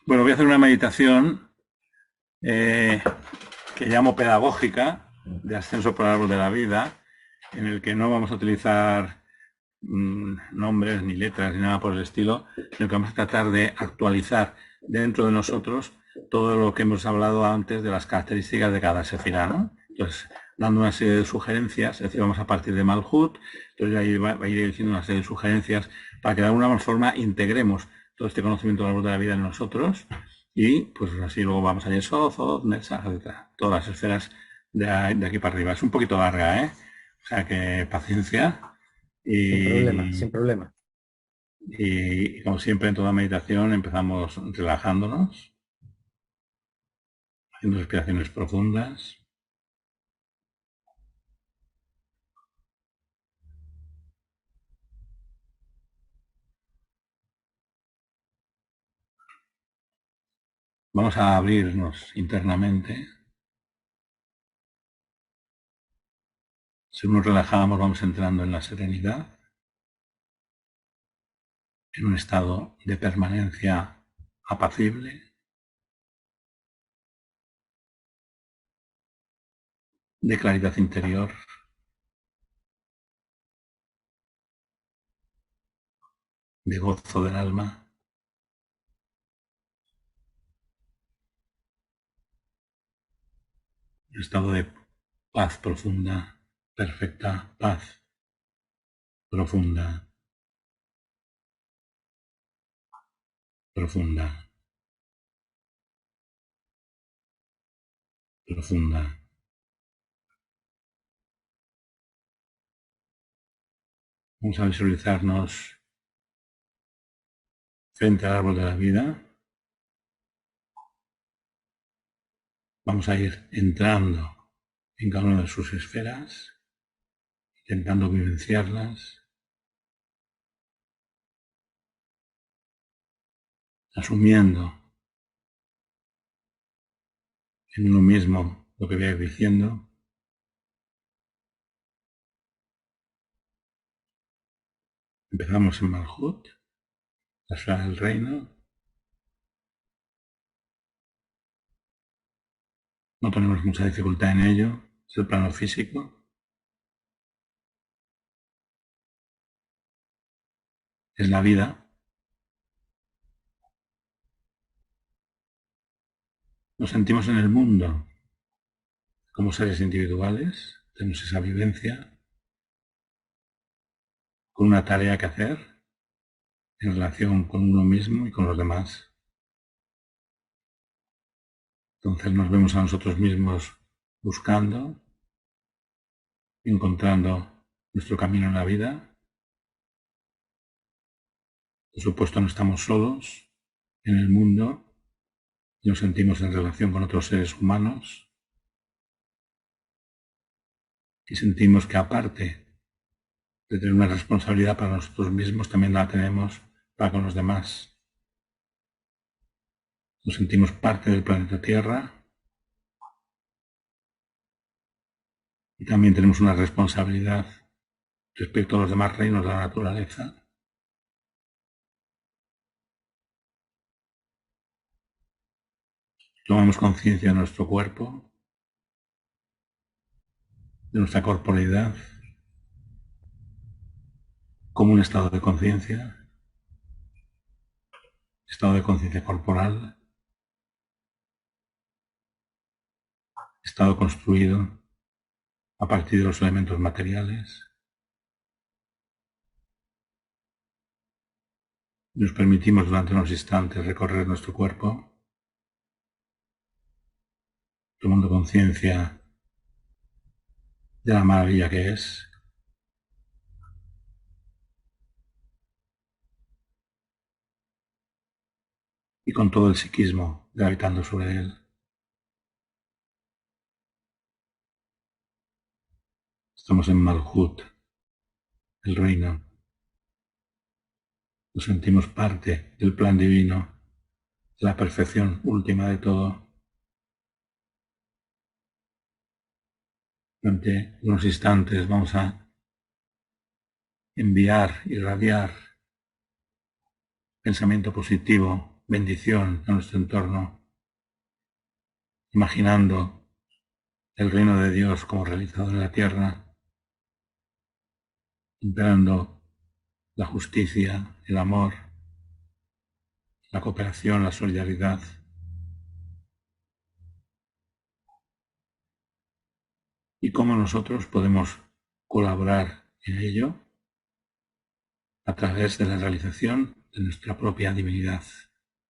Bueno, voy a hacer una meditación eh, que llamo pedagógica, de ascenso por el árbol de la vida, en el que no vamos a utilizar nombres ni letras ni nada por el estilo, sino que vamos a tratar de actualizar dentro de nosotros todo lo que hemos hablado antes de las características de cada sefirá, ¿no? Entonces, dando una serie de sugerencias, es decir, vamos a partir de Malhut, entonces ahí va a ir diciendo una serie de sugerencias para que de alguna forma integremos todo este conocimiento del árbol de la vida en nosotros y pues así luego vamos a Yesod, Zod, Netzach, etc. Todas las esferas de aquí para arriba. Es un poquito larga, ¿eh? O sea que paciencia. Sin problema, Y, sin problema. y como siempre en toda meditación empezamos relajándonos, haciendo respiraciones profundas. Vamos a abrirnos internamente. Si nos relajamos vamos entrando en la serenidad, en un estado de permanencia apacible, de claridad interior, de gozo del alma, un estado de paz profunda, perfecta paz profunda, profunda, profunda. Vamos a visualizarnos frente al árbol de la vida. Vamos a ir entrando en cada una de sus esferas, intentando vivenciarlas, asumiendo en uno mismo lo que voy a ir diciendo. Empezamos en Malhut, la esfera del reino. No tenemos mucha dificultad en ello, es el plano físico. Es la vida. Nos sentimos en el mundo como seres individuales, tenemos esa vivencia con una tarea que hacer en relación con uno mismo y con los demás. Entonces nos vemos a nosotros mismos buscando, encontrando nuestro camino en la vida. Por supuesto no estamos solos en el mundo y nos sentimos en relación con otros seres humanos y sentimos que aparte de tener una responsabilidad para nosotros mismos, también la tenemos para con los demás. Nos sentimos parte del planeta Tierra y también tenemos una responsabilidad respecto a los demás reinos de la naturaleza. Tomamos conciencia de nuestro cuerpo, de nuestra corporeidad, como un estado de conciencia corporal, estado construido a partir de los elementos materiales. Nos permitimos durante unos instantes recorrer nuestro cuerpo, tomando conciencia de la maravilla que es. Y con todo el psiquismo gravitando sobre él. Estamos en Malhut, el reino. Nos sentimos parte del plan divino, de la perfección última de todo. Durante unos instantes vamos a enviar, irradiar pensamiento positivo, bendición a nuestro entorno, imaginando el reino de Dios como realizado en la tierra, imperando la justicia, el amor, la cooperación, la solidaridad. Y cómo nosotros podemos colaborar en ello a través de la realización de nuestra propia divinidad,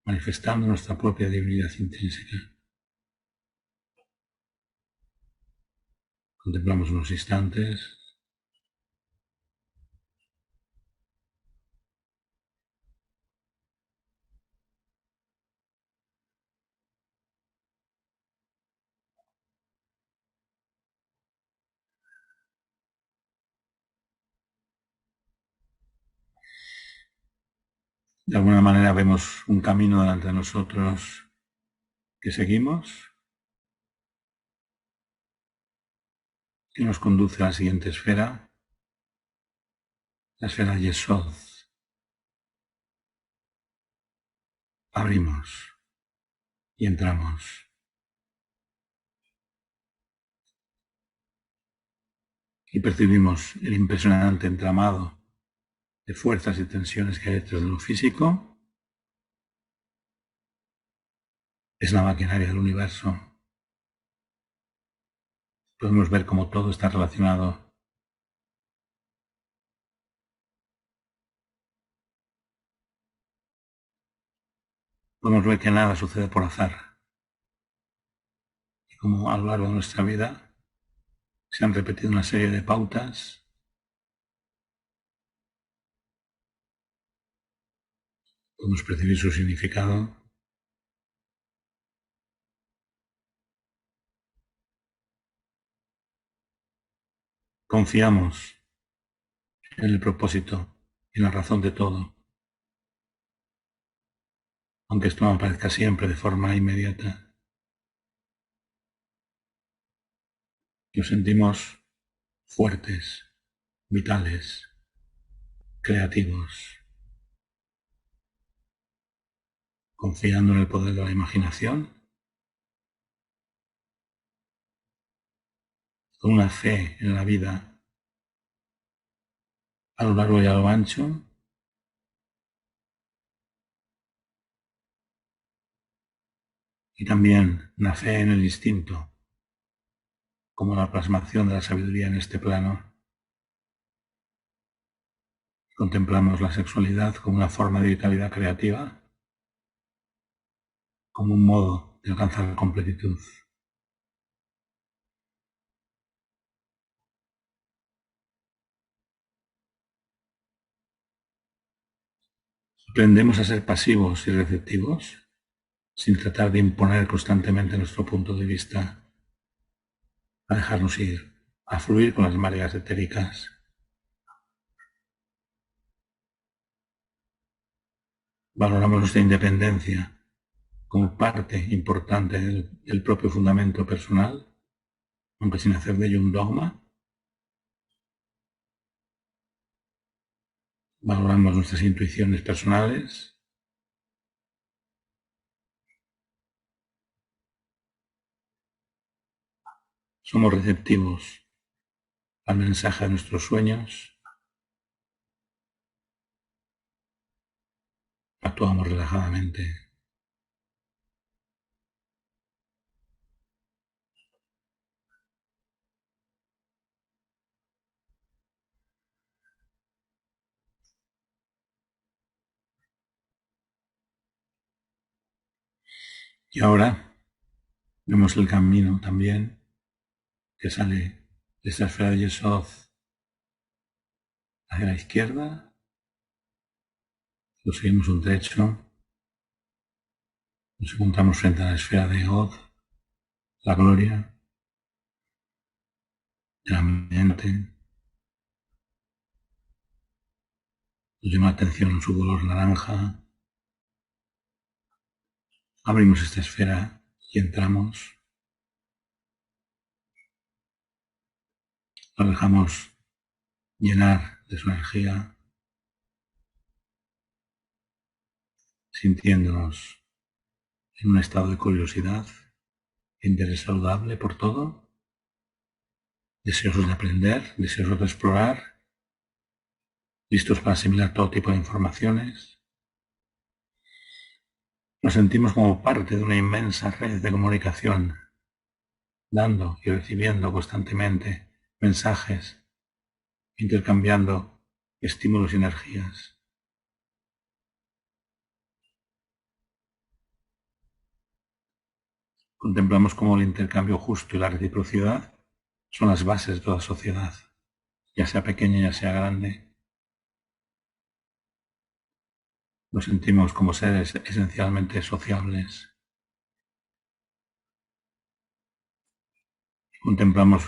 manifestando nuestra propia divinidad intrínseca. Contemplamos unos instantes. De alguna manera vemos un camino delante de nosotros que seguimos, que nos conduce a la siguiente esfera, la esfera Yesod. Abrimos y entramos. Y percibimos el impresionante entramado de fuerzas y tensiones que hay detrás de lo físico. Es la maquinaria del universo. Podemos ver cómo todo está relacionado. podemos ver que nada sucede por azar. Y como a lo largo de nuestra vida se han repetido una serie de pautas, podemos percibir su significado. Confiamos en el propósito y en la razón de todo, aunque esto no aparezca siempre de forma inmediata. Nos sentimos fuertes, vitales, creativos, confiando en el poder de la imaginación, con una fe en la vida a lo largo y a lo ancho, y también una fe en el instinto, como la plasmación de la sabiduría en este plano. Contemplamos la sexualidad como una forma de vitalidad creativa, como un modo de alcanzar la completitud. Aprendemos a ser pasivos y receptivos, sin tratar de imponer constantemente nuestro punto de vista, a dejarnos ir, a fluir con las mareas etéricas. Valoramos nuestra independencia como parte importante del propio fundamento personal, aunque sin hacer de ello un dogma. Valoramos nuestras intuiciones personales. Somos receptivos al mensaje de nuestros sueños. Actuamos relajadamente. Y ahora vemos el camino también que sale de esta esfera de Yesod hacia la izquierda. Lo seguimos un trecho. Nos encontramos frente a la esfera de Od, la gloria de la mente. Nos llama la atención su color naranja. Abrimos esta esfera y entramos. La dejamos llenar de su energía, sintiéndonos en un estado de curiosidad, de interés saludable por todo, deseosos de aprender, deseosos de explorar, listos para asimilar todo tipo de informaciones. Nos sentimos como parte de una inmensa red de comunicación, dando y recibiendo constantemente mensajes, intercambiando estímulos y energías. Contemplamos cómo el intercambio justo y la reciprocidad son las bases de toda sociedad, ya sea pequeña, ya sea grande. Nos sentimos como seres esencialmente sociables. Contemplamos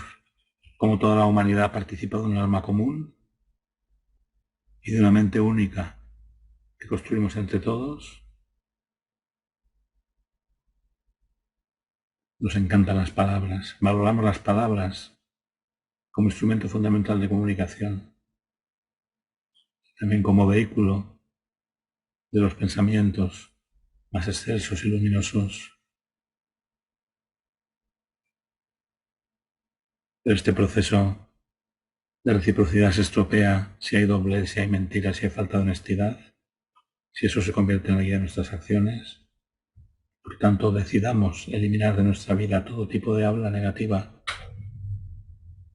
cómo toda la humanidad participa de un alma común y de una mente única que construimos entre todos. Nos encantan las palabras, valoramos las palabras como instrumento fundamental de comunicación, también como vehículo de los pensamientos más excelsos y luminosos. Pero este proceso de reciprocidad se estropea si hay doblez, si hay mentiras, si hay falta de honestidad, si eso se convierte en la guía de nuestras acciones. Por tanto, decidamos eliminar de nuestra vida todo tipo de habla negativa,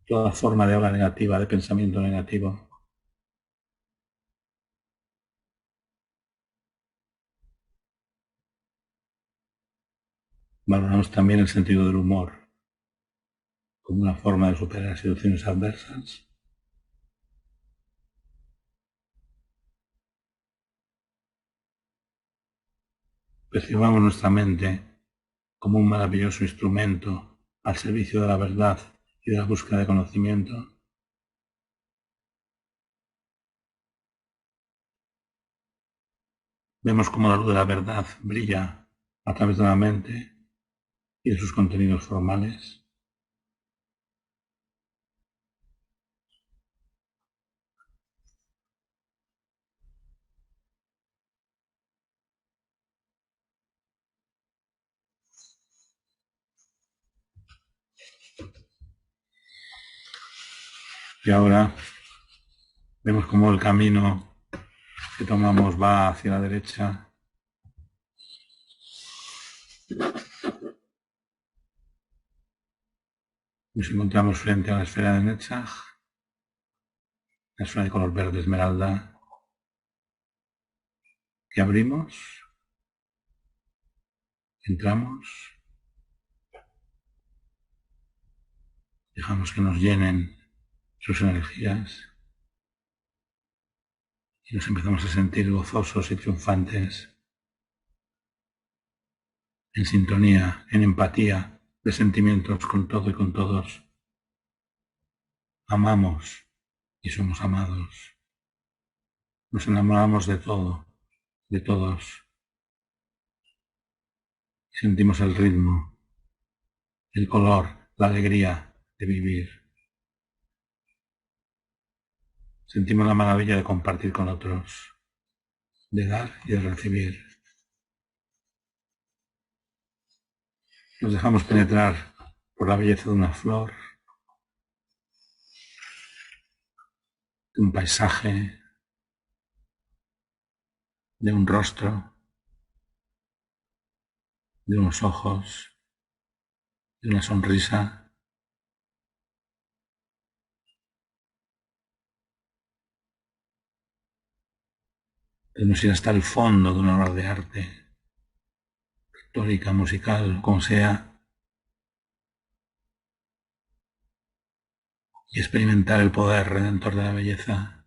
toda forma de habla negativa, de pensamiento negativo. Valoramos también el sentido del humor como una forma de superar situaciones adversas. Percibamos nuestra mente como un maravilloso instrumento al servicio de la verdad y de la búsqueda de conocimiento. Vemos cómo la luz de la verdad brilla a través de la mente y de sus contenidos formales. Y ahora vemos cómo el camino que tomamos va hacia la derecha. Nos encontramos frente a la esfera de Netzach, la esfera de color verde esmeralda, que abrimos, entramos, dejamos que nos llenen sus energías y nos empezamos a sentir gozosos y triunfantes, en sintonía, en empatía de sentimientos con todo y con todos. Amamos y somos amados. Nos enamoramos de todo, de todos. Sentimos el ritmo, el color, la alegría de vivir. Sentimos la maravilla de compartir con otros, de dar y de recibir. Nos dejamos penetrar por la belleza de una flor, de un paisaje, de un rostro, de unos ojos, de una sonrisa. Podemos ir hasta el fondo de una obra de arte, pictórica, musical, como sea, y experimentar el poder redentor de la belleza.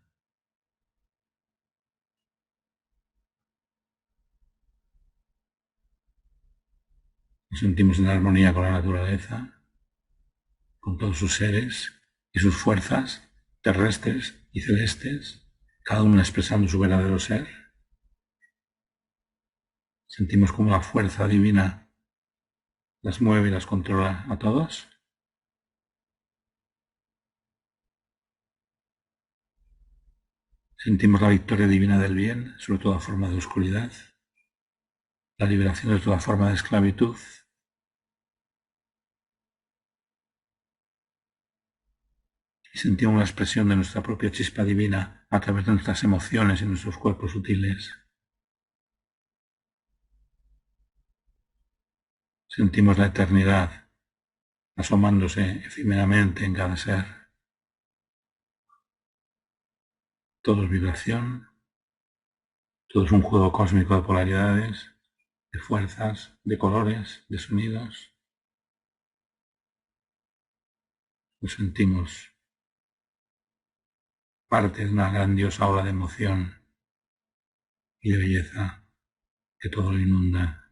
Nos sentimos en armonía con la naturaleza, con todos sus seres y sus fuerzas terrestres y celestes, cada una expresando su verdadero ser. Sentimos como la fuerza divina las mueve y las controla a todos. Sentimos la victoria divina del bien sobre toda forma de oscuridad, la liberación de toda forma de esclavitud. Y sentimos la expresión de nuestra propia chispa divina a través de nuestras emociones y nuestros cuerpos sutiles. Sentimos la eternidad asomándose efímeramente en cada ser. Todo es vibración, todo es un juego cósmico de polaridades, de fuerzas, de colores, de sonidos. Nos sentimos parte de una grandiosa ola de emoción y de belleza que todo lo inunda.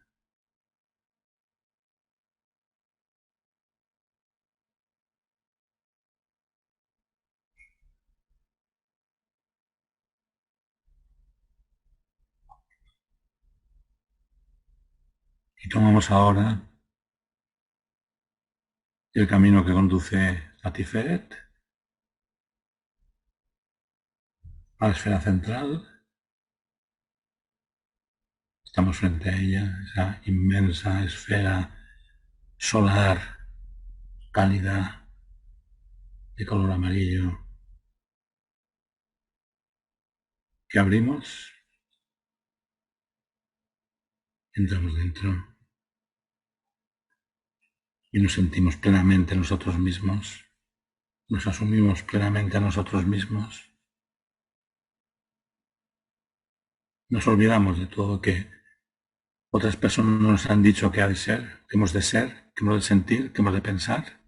Y tomamos ahora el camino que conduce a Tiferet, a la esfera central. Estamos frente a ella, esa inmensa esfera solar, cálida, de color amarillo, que abrimos, entramos dentro y nos sentimos plenamente nosotros mismos, nos asumimos plenamente a nosotros mismos, nos olvidamos de todo que Otras personas nos han dicho que ha de ser, que hemos de ser, que hemos de sentir, que hemos de pensar.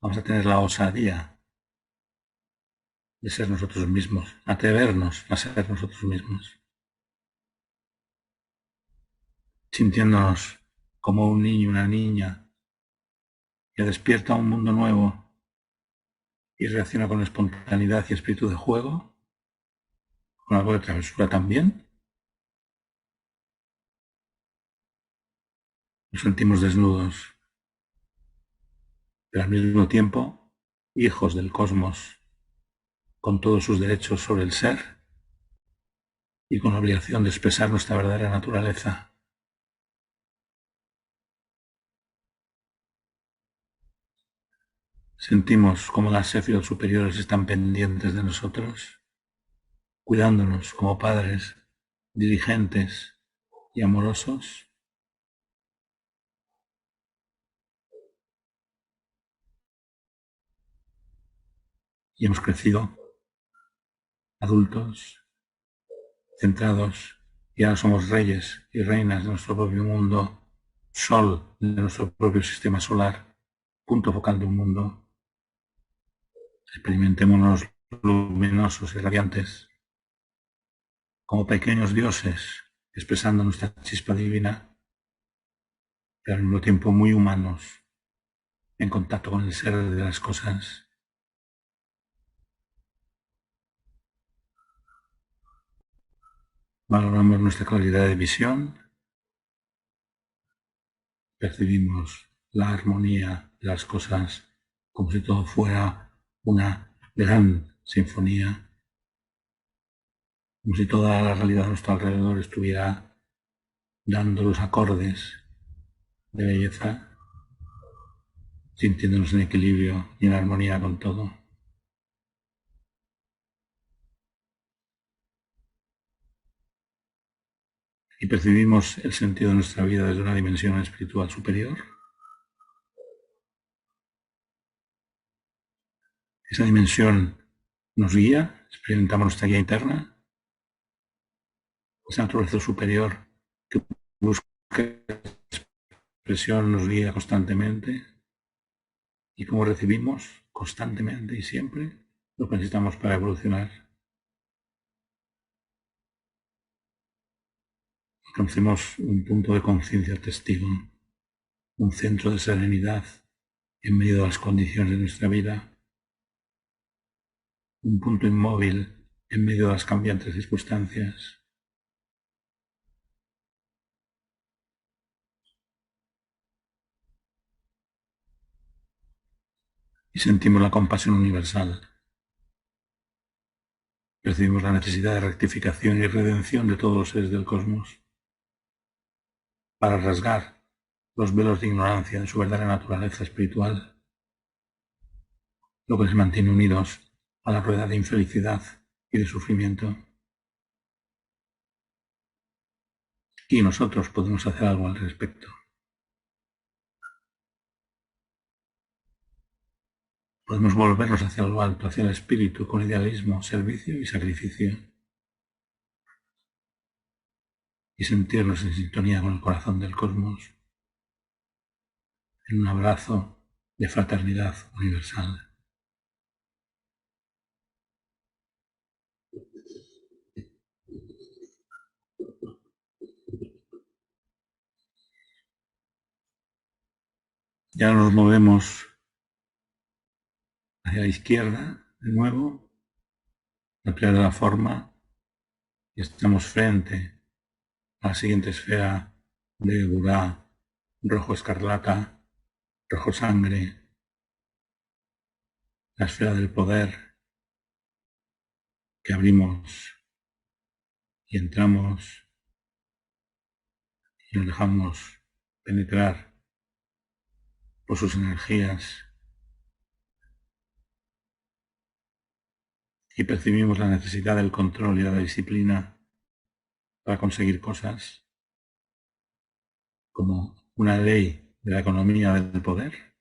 Vamos a tener la osadía de ser nosotros mismos, atrevernos a ser nosotros mismos, sintiéndonos como un niño, una niña que despierta un mundo nuevo y reacciona con espontaneidad y espíritu de juego, con algo de travesura también. Nos sentimos desnudos, pero al mismo tiempo hijos del cosmos, con todos sus derechos sobre el ser y con la obligación de expresar nuestra verdadera naturaleza. Sentimos como las éfiras superiores están pendientes de nosotros, cuidándonos como padres, dirigentes y amorosos. Y hemos crecido adultos, centrados, y ahora somos reyes y reinas de nuestro propio mundo, sol de nuestro propio sistema solar, punto focal de un mundo. Experimentémonos luminosos y radiantes, como pequeños dioses, expresando nuestra chispa divina, pero al mismo tiempo muy humanos, en contacto con el ser de las cosas. Valoramos nuestra claridad de visión, percibimos la armonía de las cosas como si todo fuera una gran sinfonía, como si toda la realidad a nuestro alrededor estuviera dando los acordes de belleza, sintiéndonos en equilibrio y en armonía con todo. Y percibimos el sentido de nuestra vida desde una dimensión espiritual superior. Esa dimensión nos guía, experimentamos nuestra guía interna, esa naturaleza superior que busca expresión nos guía constantemente y como recibimos constantemente y siempre lo que necesitamos para evolucionar. Alcancemos un punto de conciencia testigo, un centro de serenidad en medio de las condiciones de nuestra vida, un punto inmóvil en medio de las cambiantes circunstancias. Y sentimos la compasión universal. Percibimos la necesidad de rectificación y redención de todos los seres del cosmos para rasgar los velos de ignorancia de su verdadera naturaleza espiritual, lo que les mantiene unidos a la rueda de infelicidad y de sufrimiento. Y nosotros podemos hacer algo al respecto. Podemos volvernos hacia lo alto, hacia el espíritu, con idealismo, servicio y sacrificio. Y sentirnos en sintonía con el corazón del cosmos, en un abrazo de fraternidad universal. Ya nos movemos hacia la izquierda, de nuevo, ampliar la forma, y estamos frente a la siguiente esfera de Burá, rojo escarlata, rojo sangre, la esfera del poder, que abrimos y entramos y nos dejamos penetrar por sus energías y percibimos la necesidad del control y la disciplina para conseguir cosas, como una ley de la economía del poder,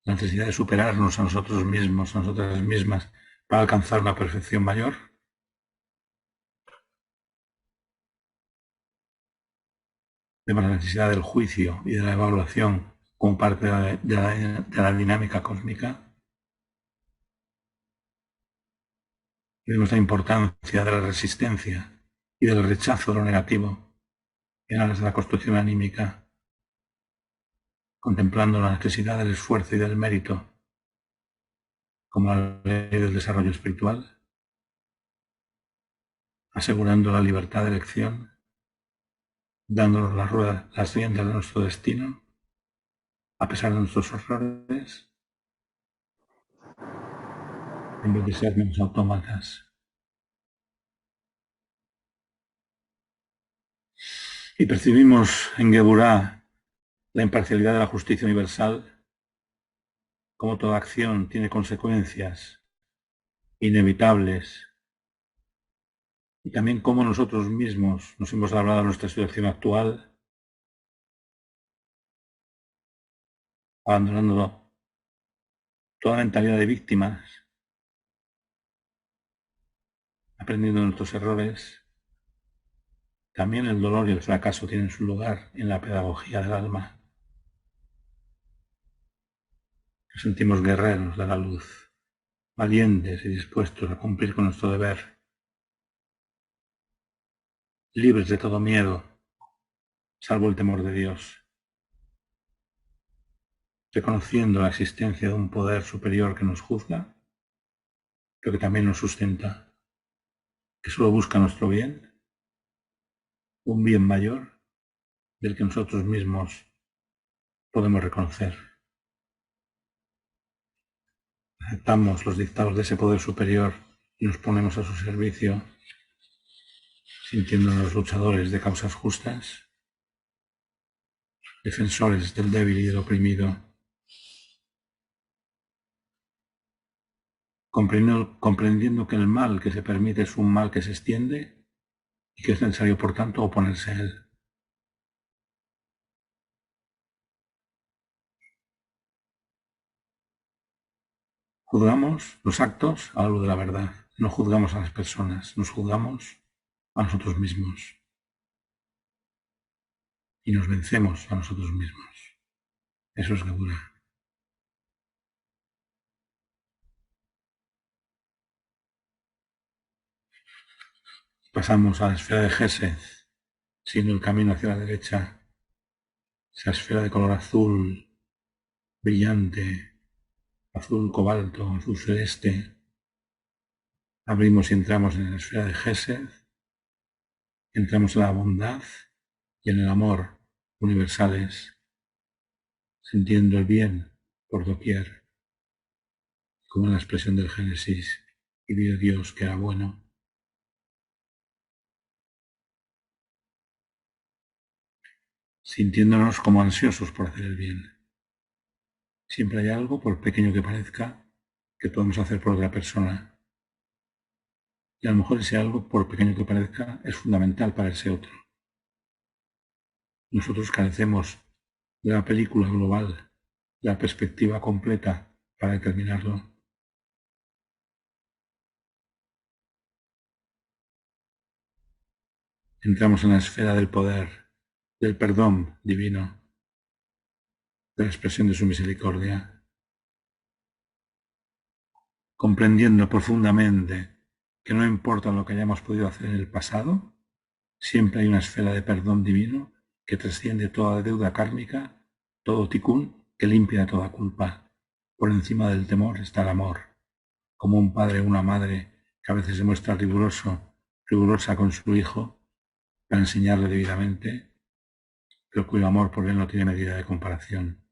la necesidad de superarnos a nosotros mismos, a nosotras mismas, para alcanzar una perfección mayor. vemos la necesidad del juicio y de la evaluación como parte de la dinámica cósmica. Vemos la importancia de la resistencia y del rechazo de lo negativo en aras de la construcción anímica, contemplando la necesidad del esfuerzo y del mérito como la ley del desarrollo espiritual, asegurando la libertad de elección, dándonos las riendas de nuestro destino, a pesar de nuestros errores, en vez de ser menos autómatas. Y percibimos en Geburá la imparcialidad de la justicia universal, como toda acción tiene consecuencias inevitables, y también cómo nosotros mismos nos hemos hablado de nuestra situación actual, abandonando toda mentalidad de víctimas, aprendiendo de nuestros errores. También el dolor y el fracaso tienen su lugar en la pedagogía del alma. Nos sentimos guerreros de la luz, valientes y dispuestos a cumplir con nuestro deber, libres de todo miedo, salvo el temor de Dios, reconociendo la existencia de un poder superior que nos juzga, pero que también nos sustenta, que solo busca nuestro bien, un bien mayor del que nosotros mismos podemos reconocer. Aceptamos los dictados de ese poder superior y nos ponemos a su servicio, sintiéndonos luchadores de causas justas, defensores del débil y del oprimido, comprendiendo que el mal que se permite es un mal que se extiende y que es necesario, por tanto, oponerse a él. Juzgamos los actos a la luz de la verdad. No juzgamos a las personas, nos juzgamos a nosotros mismos. Y nos vencemos a nosotros mismos. Eso es Geburá. Pasamos a la esfera de Gesed, siguiendo el camino hacia la derecha. Esa esfera de color azul, brillante, azul cobalto, azul celeste. Abrimos y entramos en la esfera de Gesed. Entramos en la bondad y en el amor universales, sintiendo el bien por doquier, como en la expresión del Génesis, y vio Dios que era bueno. Sintiéndonos como ansiosos por hacer el bien. Siempre hay algo, por pequeño que parezca, que podemos hacer por otra persona. Y a lo mejor ese algo, por pequeño que parezca, es fundamental para ese otro. Nosotros carecemos de la película global, de la perspectiva completa para determinarlo. Entramos en la esfera del poder, del perdón divino, de la expresión de su misericordia, comprendiendo profundamente que no importa lo que hayamos podido hacer en el pasado, siempre hay una esfera de perdón divino que trasciende toda deuda kármica, todo tikkun que limpia toda culpa. Por encima del temor está el amor, como un padre o una madre que a veces se muestra rigurosa con su hijo para enseñarle debidamente, pero cuyo amor por él no tiene medida de comparación.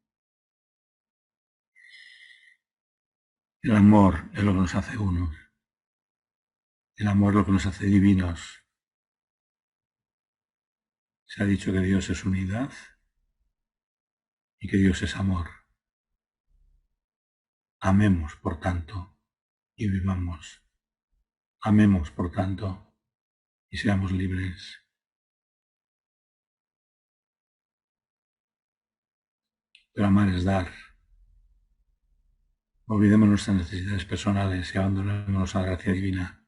El amor es lo que nos hace unos. El amor es lo que nos hace divinos. Se ha dicho que Dios es unidad y que Dios es amor. Amemos, por tanto, y vivamos. Amemos, por tanto, y seamos libres. Pero amar es dar. Olvidemos nuestras necesidades personales y abandonémonos a la gracia divina,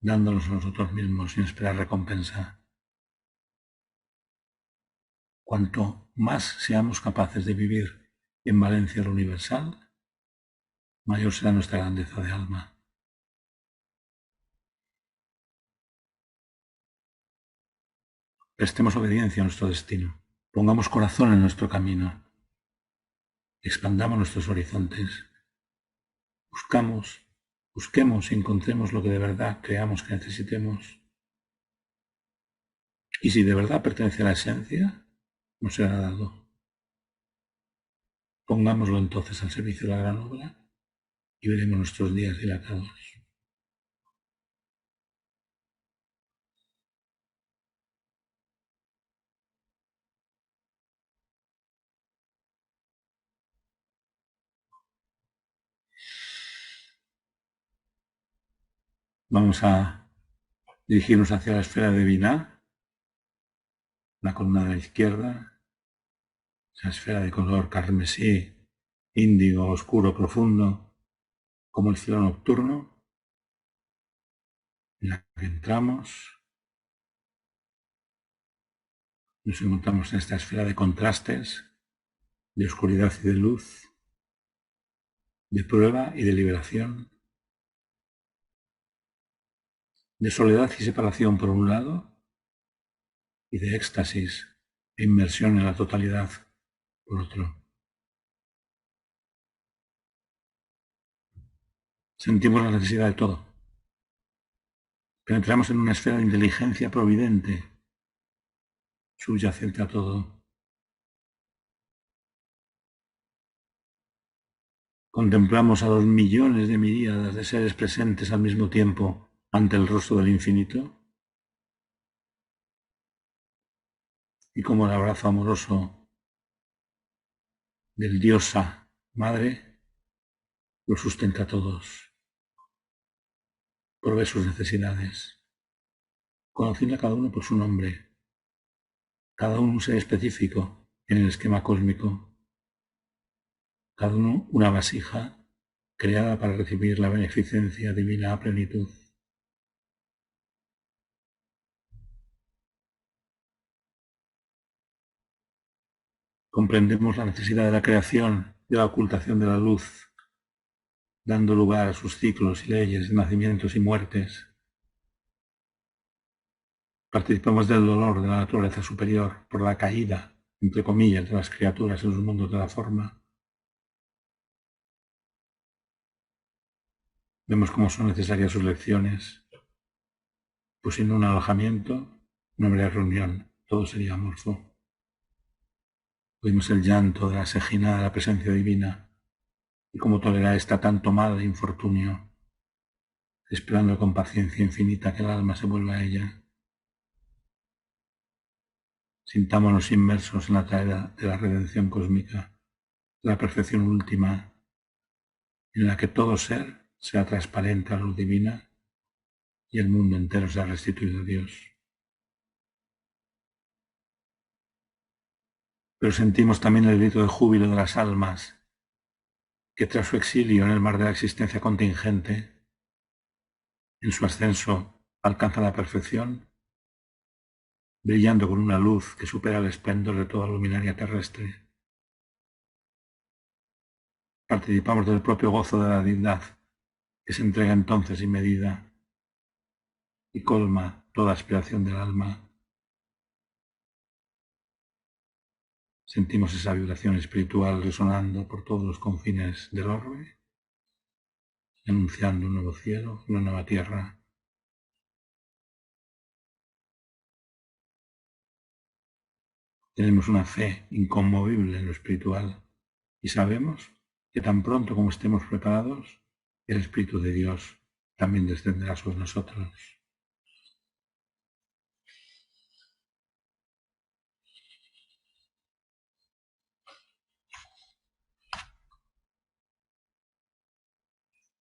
dándonos a nosotros mismos sin esperar recompensa. cuanto más seamos capaces de vivir en Valencia lo universal, mayor será nuestra grandeza de alma. Prestemos obediencia a nuestro destino. Pongamos corazón en nuestro camino. Expandamos nuestros horizontes. Busquemos y encontremos lo que de verdad creamos que necesitemos. Y si de verdad pertenece a la esencia, nos será dado. Pongámoslo entonces al servicio de la gran obra y veremos nuestros días dilatados. Vamos a dirigirnos hacia la esfera divina, la columna de la izquierda, esa esfera de color carmesí, índigo, oscuro, profundo, como el cielo nocturno, en la que entramos. Nos encontramos en esta esfera de contrastes, de oscuridad y de luz, de prueba y de liberación, de soledad y separación por un lado, y de éxtasis e inmersión en la totalidad por otro. Sentimos la necesidad de todo. Penetramos en una esfera de inteligencia providente, subyacente a todo. Contemplamos a los millones de miríadas de seres presentes al mismo tiempo ante el rostro del infinito, y como el abrazo amoroso del Diosa Madre los sustenta a todos, provee sus necesidades, conociendo a cada uno por su nombre, cada uno un ser específico en el esquema cósmico, cada uno una vasija creada para recibir la beneficencia divina a plenitud. Comprendemos la necesidad de la creación y de la ocultación de la luz, dando lugar a sus ciclos y leyes de nacimientos y muertes. Participamos del dolor de la naturaleza superior por la caída, entre comillas, de las criaturas en los mundos de la forma. Vemos cómo son necesarias sus lecciones, pues sin un alojamiento no habría reunión, todo sería amorfo. Oímos el llanto de la Sejina de la presencia divina y cómo tolera esta tanto mal e infortunio, esperando con paciencia infinita que el alma se vuelva a ella. Sintámonos inmersos en la tarea de la redención cósmica, la perfección última, en la que todo ser sea transparente a la luz divina y el mundo entero sea restituido a Dios. Pero sentimos también el grito de júbilo de las almas que tras su exilio en el mar de la existencia contingente, en su ascenso alcanza la perfección, brillando con una luz que supera el esplendor de toda luminaria terrestre. Participamos del propio gozo de la deidad, que se entrega entonces sin medida y colma toda aspiración del alma. Sentimos esa vibración espiritual resonando por todos los confines del orbe, anunciando un nuevo cielo, una nueva tierra. Tenemos una fe inconmovible en lo espiritual y sabemos que tan pronto como estemos preparados, el Espíritu de Dios también descenderá sobre nosotros.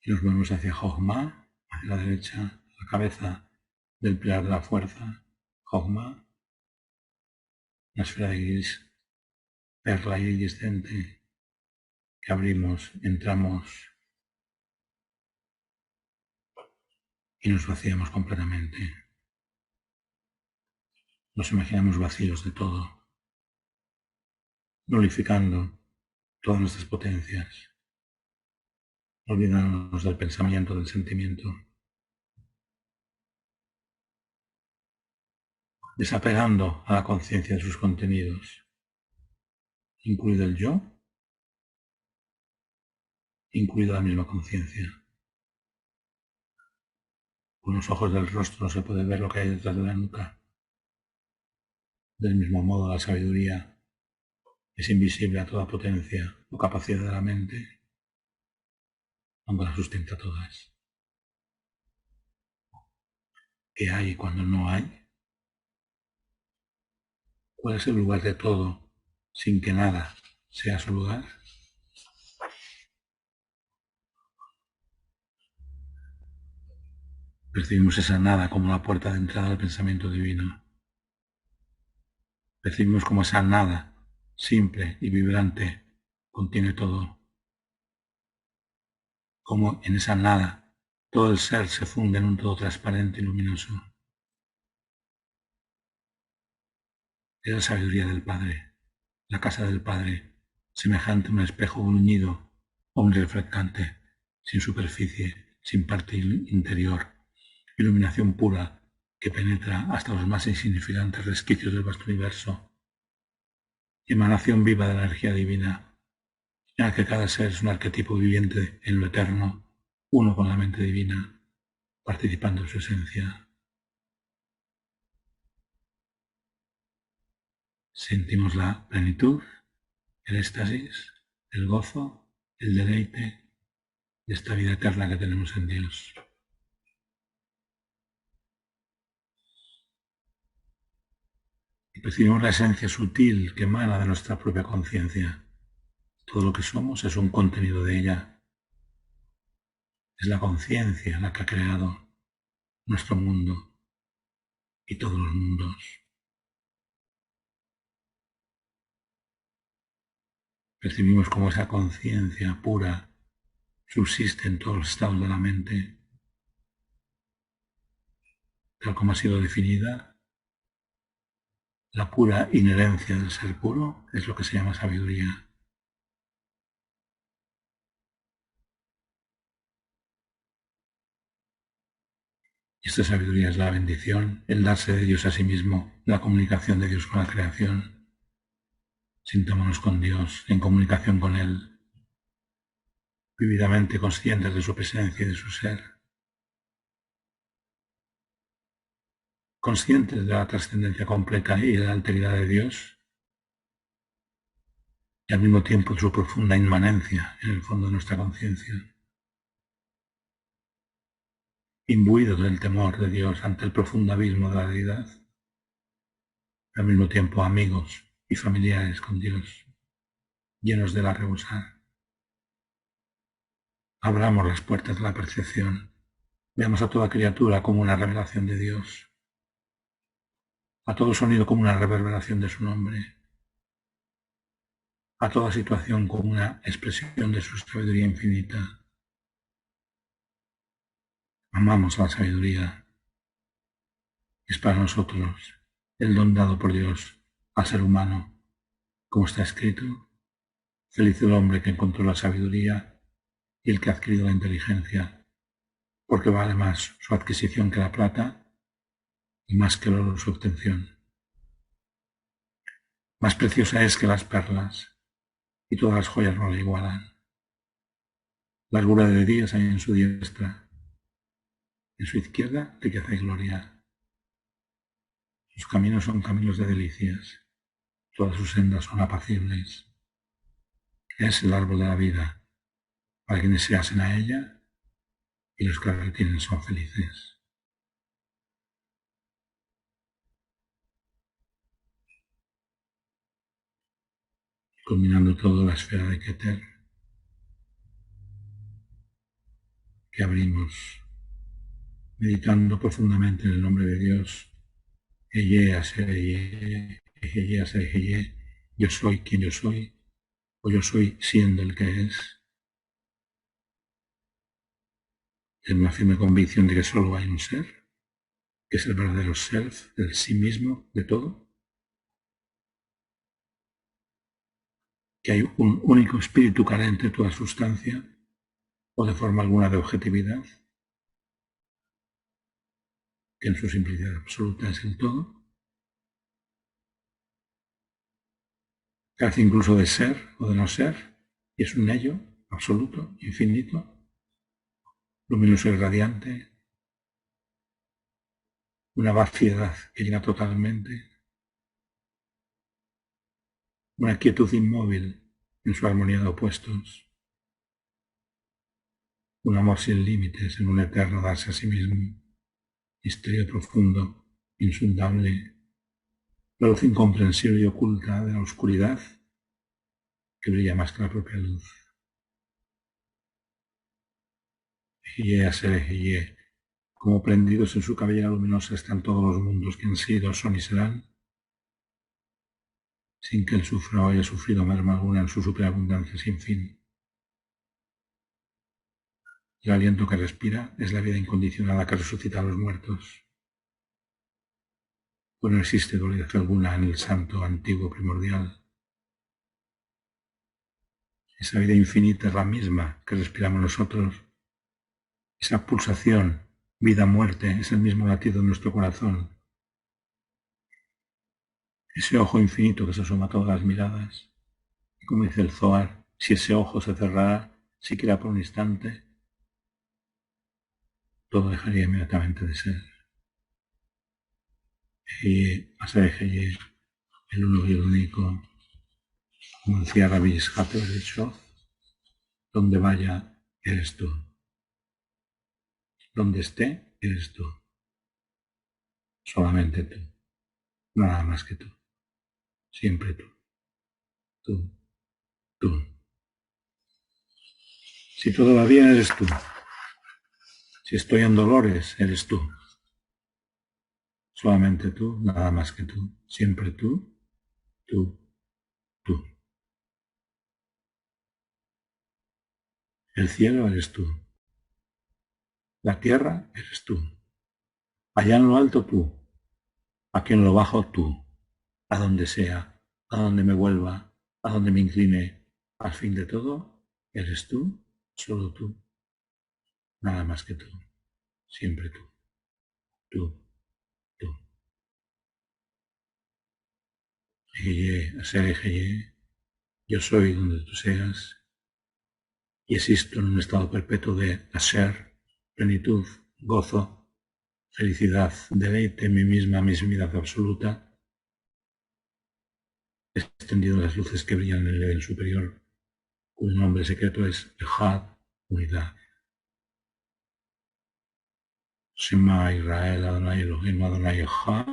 Y nos movemos hacia Jogma, hacia la derecha, la cabeza del pilar de la fuerza, Jogma, la esfera de gris, perla iridiscente, que abrimos, entramos y nos vaciamos completamente. Nos imaginamos vacíos de todo. nulificando todas nuestras potencias, olvidándonos del pensamiento, del sentimiento, desapegando a la conciencia de sus contenidos, incluido el yo, incluida la misma conciencia. Con los ojos del rostro no se puede ver lo que hay detrás de la nuca. Del mismo modo, la sabiduría es invisible a toda potencia o capacidad de la mente, aunque las sustenta todas. ¿Qué hay cuando no hay? ¿Cuál es el lugar de todo sin que nada sea su lugar? Percibimos esa nada como la puerta de entrada al pensamiento divino. Percibimos como esa nada, simple y vibrante, contiene todo. Como en esa nada todo el ser se funde en un todo transparente y luminoso. Es la sabiduría del Padre, la casa del Padre, semejante a un espejo bruñido o un reflectante, sin superficie, sin parte interior, iluminación pura que penetra hasta los más insignificantes resquicios del vasto universo, emanación viva de la energía divina, en la que cada ser es un arquetipo viviente en lo eterno, uno con la mente divina, participando en su esencia. Sentimos la plenitud, el éxtasis, el gozo, el deleite de esta vida eterna que tenemos en Dios. Y percibimos la esencia sutil que emana de nuestra propia conciencia. Todo lo que somos es un contenido de ella. Es la conciencia la que ha creado nuestro mundo y todos los mundos. Percibimos cómo esa conciencia pura subsiste en todos los estados de la mente, tal como ha sido definida. La pura inherencia del ser puro es lo que se llama sabiduría. Y esta sabiduría es la bendición, el darse de Dios a sí mismo, la comunicación de Dios con la creación. Sintámonos con Dios, en comunicación con Él, vividamente conscientes de su presencia y de su ser, conscientes de la trascendencia completa y de la alteridad de Dios, y al mismo tiempo de su profunda inmanencia en el fondo de nuestra conciencia. Imbuidos del temor de Dios ante el profundo abismo de la deidad, y al mismo tiempo amigos y familiares con Dios, llenos de la rebosar. Abramos las puertas de la percepción, veamos a toda criatura como una revelación de Dios, a todo sonido como una reverberación de su nombre, a toda situación como una expresión de su sabiduría infinita. Amamos la sabiduría. Es para nosotros el don dado por Dios al ser humano, como está escrito: feliz el hombre que encontró la sabiduría y el que ha adquirido la inteligencia, porque vale más su adquisición que la plata y más que el oro su obtención. Más preciosa es que las perlas, y todas las joyas no la igualan. Largura de días hay en su diestra, en su izquierda riqueza y gloria. Sus caminos son caminos de delicias, todas sus sendas son apacibles. Es el árbol de la vida, para quienes se asen a ella, y los que la retienen son felices. Culminando toda la esfera de Keter, que abrimos, meditando profundamente en el nombre de Dios, Eye, Aseye, Eye, Aseye, yo soy quien yo soy, o yo soy siendo el que es. Es una firme convicción de que solo hay un ser, que es el verdadero self, el sí mismo de todo. que hay un único espíritu carente de toda sustancia o de forma alguna de objetividad, que en su simplicidad absoluta es el todo, carece incluso de ser o de no ser, y es un ello absoluto, infinito, luminoso y radiante, una vaciedad que llena totalmente, una quietud inmóvil en su armonía de opuestos, un amor sin límites en un eterno darse a sí mismo, misterio profundo, insondable, la luz incomprensible y oculta de la oscuridad que brilla más que la propia luz. Ejillé a ser Ejillé, como prendidos en su cabellera luminosa están todos los mundos que han sido, son y serán, sin que él sufra o haya sufrido merma alguna en su superabundancia sin fin. El aliento que respira es la vida incondicionada que resucita a los muertos. Pues no existe dualidad alguna en el santo antiguo primordial. Esa vida infinita es la misma que respiramos nosotros. Esa pulsación, vida-muerte, es el mismo latido de nuestro corazón. Ese ojo infinito que se asoma a todas las miradas. Y como dice el Zohar, si ese ojo se cerrara, siquiera por un instante, todo dejaría inmediatamente de ser. Y Asayeheye, el uno y el único, como decía Rabbi Ishaq de Shov, donde vaya, eres tú. Donde esté, eres tú. Solamente tú. Nada más que tú. Siempre tú. Tú. Tú. Si todo va bien, eres tú. Si estoy en dolores, eres tú. Solamente tú, nada más que tú. Siempre tú. Tú. Tú. El cielo eres tú. La tierra eres tú. Allá en lo alto tú. Aquí en lo bajo tú. A donde sea, a donde me vuelva, a donde me incline, al fin de todo, eres tú, solo tú, nada más que tú, siempre tú, tú, tú. Ejeye, Aser Ejeye, yo soy donde tú seas y existo en un estado perpetuo de Aser, plenitud, gozo, felicidad, deleite en mi misma mismidad absoluta, extendido las luces que brillan en el nivel superior, cuyo nombre secreto es Ejad, unidad. Shema Israel, Adonai Elohim, Adonai Echad.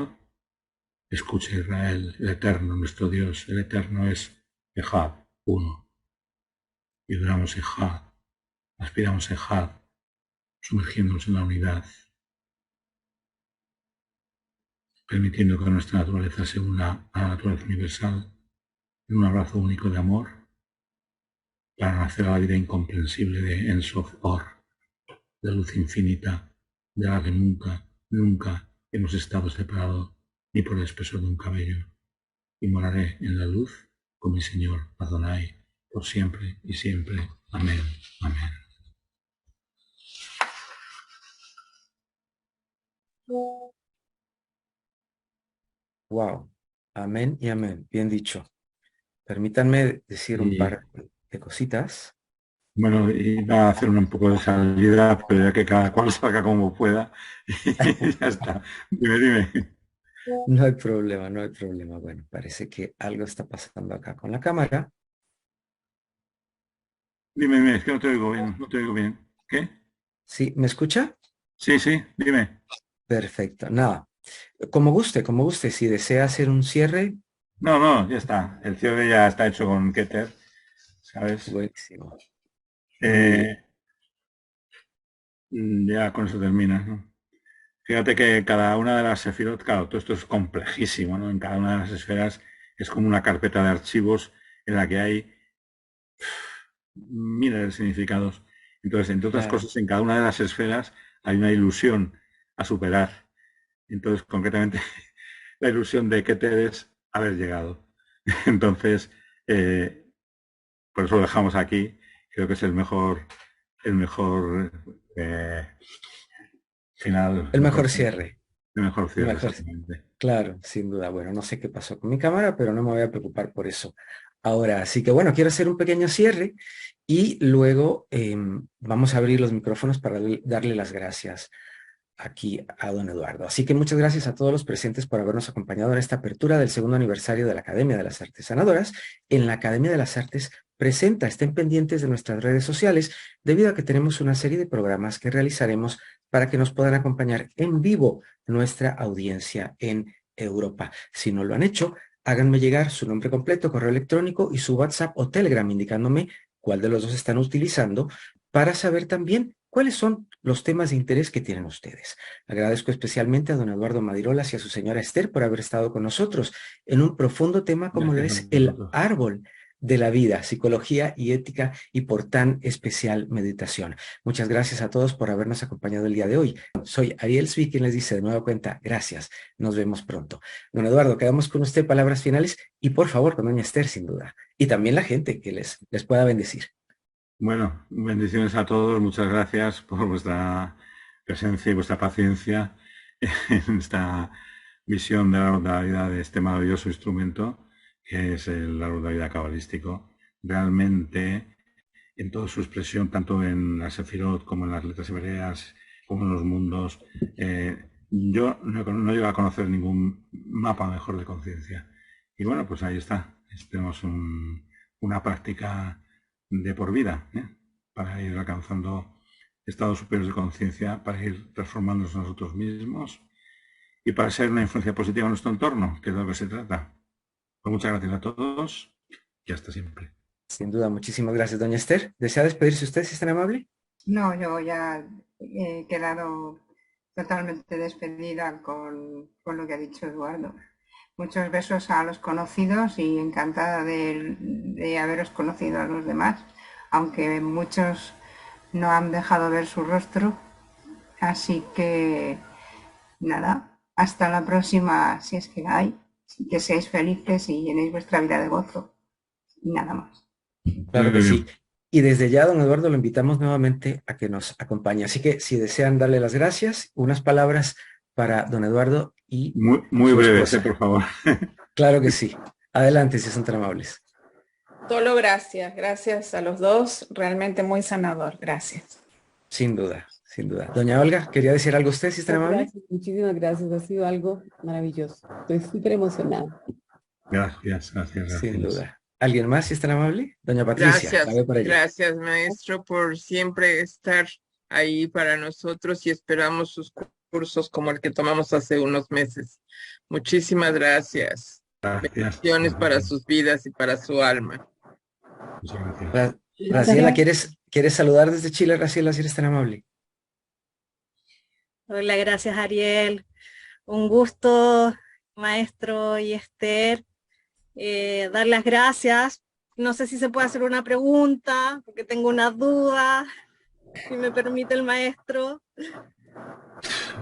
Escucha Israel, el Eterno, nuestro Dios, el Eterno es Echad, uno. Vibramos Echad, aspiramos Echad, sumergiéndonos en la unidad, permitiendo que nuestra naturaleza se una a la naturaleza universal en un abrazo único de amor para nacer a la vida incomprensible de Ensof Or, de luz infinita, de la que nunca, nunca hemos estado separados ni por el espesor de un cabello. Y moraré en la luz con mi Señor Adonai por siempre y siempre. Amén. Amén. Wow. Amén y amén. Bien dicho. Permítanme decir un Y par de cositas. bueno, iba a hacer un poco de salida, pero ya que cada cual salga como pueda, y ya está. Dime, dime. No hay problema, no hay problema. Bueno, parece que algo está pasando acá con la cámara. Dime, dime, es que no te oigo bien, no te oigo bien. ¿Qué? ¿Sí? ¿Me escucha? Sí, sí, dime. Perfecto. Nada. Como guste. Si desea hacer un cierre, No, no, ya está. El cierre ya está hecho con Keter, ¿sabes? buenísimo. Muy bien. Eh, ya con eso termina, ¿no? Fíjate que cada una de las sefirot, claro, todo esto es complejísimo, ¿no? En cada una de las esferas es como una carpeta de archivos en la que hay miles de significados. Entonces, entre otras Claro. cosas, en cada una de las esferas hay una ilusión a superar. Entonces, concretamente, la ilusión de que te es haber llegado. Entonces, por eso lo dejamos aquí. Creo que es el mejor final, El mejor cierre. el mejor El cierre, mejor, exactamente. claro, sin duda. Bueno, no sé qué pasó con mi cámara, pero no me voy a preocupar por eso ahora. Así que bueno, quiero hacer un pequeño cierre y luego vamos a abrir los micrófonos para darle las gracias aquí a don Eduardo. Así que muchas gracias a todos los presentes por habernos acompañado en esta apertura del segundo aniversario de la Academia de las Artes Sanadoras. En la Academia de las Artes presenta, estén pendientes de nuestras redes sociales, debido a que tenemos una serie de programas que realizaremos para que nos puedan acompañar en vivo nuestra audiencia en Europa. Si no lo han hecho, háganme llegar su nombre completo, correo electrónico y su WhatsApp o Telegram indicándome cuál de los dos están utilizando para saber también cuáles son los temas de interés que tienen ustedes. Agradezco especialmente a don Eduardo Madirolas y a su señora Esther por haber estado con nosotros en un profundo tema como lo Gracias a es el vosotros. árbol de la vida, psicología y ética y por tan especial meditación. Muchas gracias a todos por habernos acompañado el día de hoy. Soy Ariel Sui, quien les dice de nueva cuenta, gracias. Nos vemos pronto. Don Eduardo, quedamos con usted palabras finales y por favor con doña Esther, sin duda. Y también la gente que les pueda bendecir. Bueno, bendiciones a todos. Muchas gracias por vuestra presencia y vuestra paciencia en esta visión de la vida de este maravilloso instrumento que es el árbol de la vida cabalístico. Realmente, en toda su expresión, tanto en la Sefirot como en las letras hebreas, como en los mundos, yo no llego a conocer ningún mapa mejor de conciencia. Y bueno, pues ahí está. Tenemos una práctica de por vida, para ir alcanzando estados superiores de conciencia, para ir transformándonos nosotros mismos y para ser una influencia positiva en nuestro entorno, que es de lo que se trata. Pues muchas gracias a todos y hasta siempre. Sin duda, muchísimas gracias, doña Esther. ¿Desea despedirse usted, si es tan amable? No, yo ya he quedado totalmente despedida con lo que ha dicho Eduardo. Muchos besos a los conocidos y encantada de haberos conocido a los demás, aunque muchos no han dejado ver su rostro. Así que nada, hasta la próxima, si es que la hay. Que seáis felices y llenéis vuestra vida de gozo. Y nada más. Claro que sí. Y desde ya, don Eduardo, lo invitamos nuevamente a que nos acompañe. Así que si desean darle las gracias, unas palabras para don Eduardo y Muy su breves, esposa. por favor. Claro que sí. Adelante, si son tan amables. Solo gracias, gracias a los dos, realmente muy sanador, gracias. Sin duda, sin duda. Doña Olga, ¿quería decir algo usted, si es tan amable? Gracias, muchísimas gracias, ha sido algo maravilloso. Estoy súper emocionada. Gracias. Sin duda. ¿Alguien más, si es tan amable? Doña Patricia, la veo por allá. Gracias, maestro, por siempre estar ahí para nosotros y esperamos sus cursos como el que tomamos hace unos meses. Muchísimas gracias. Bendiciones para sus vidas y para su alma. Muchas gracias. Graciela, ¿quieres saludar desde Chile, Graciela, si eres tan amable? Hola, gracias Ariel. Un gusto, maestro y Esther. Dar las gracias. No sé si se puede hacer una pregunta, porque tengo una duda, si me permite el maestro.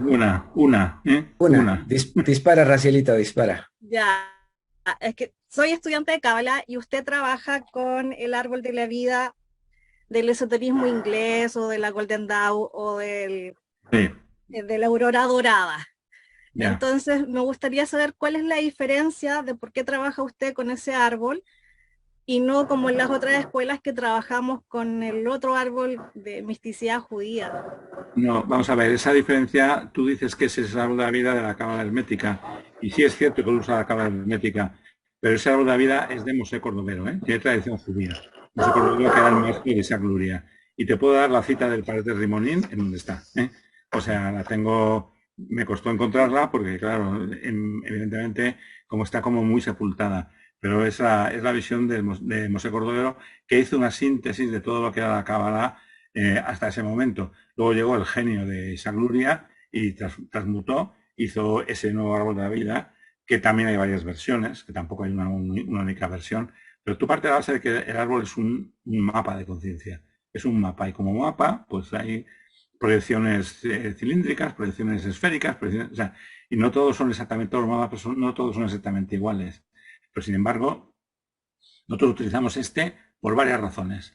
Una. Dispara, Racielita, dispara. Ya, es que soy estudiante de Cábala y usted trabaja con el árbol de la vida del esoterismo inglés o de la Golden Dawn o de la aurora dorada. Yeah. Entonces me gustaría saber cuál es la diferencia de por qué trabaja usted con ese árbol y no como en las otras escuelas que trabajamos con el otro árbol de misticidad judía. No, vamos a ver, esa diferencia, tú dices que ese es el árbol de la vida de la cábala hermética, y sí es cierto que lo usa la cábala hermética, pero ese árbol de la vida es de Moshe Cordovero, tiene tradición judía. Moshe Cordovero que era el maestro de esa gloria. Y te puedo dar la cita del Padre Rimonín en donde está. O sea, la tengo... Me costó encontrarla porque, claro, evidentemente, como está como muy sepultada. Pero es la visión de Moshe Cordovero, que hizo una síntesis de todo lo que era la cábala hasta ese momento. Luego llegó el genio de Isaac Luria y transmutó, hizo ese nuevo árbol de la vida, que también hay varias versiones, que tampoco hay una única versión. Pero tú parte de la base de que el árbol es un mapa de conciencia. Es un mapa, y como mapa, pues hay proyecciones cilíndricas, proyecciones esféricas, o sea, y no todos son exactamente, todos los mapas no todos son exactamente iguales. Pero sin embargo, nosotros utilizamos este por varias razones.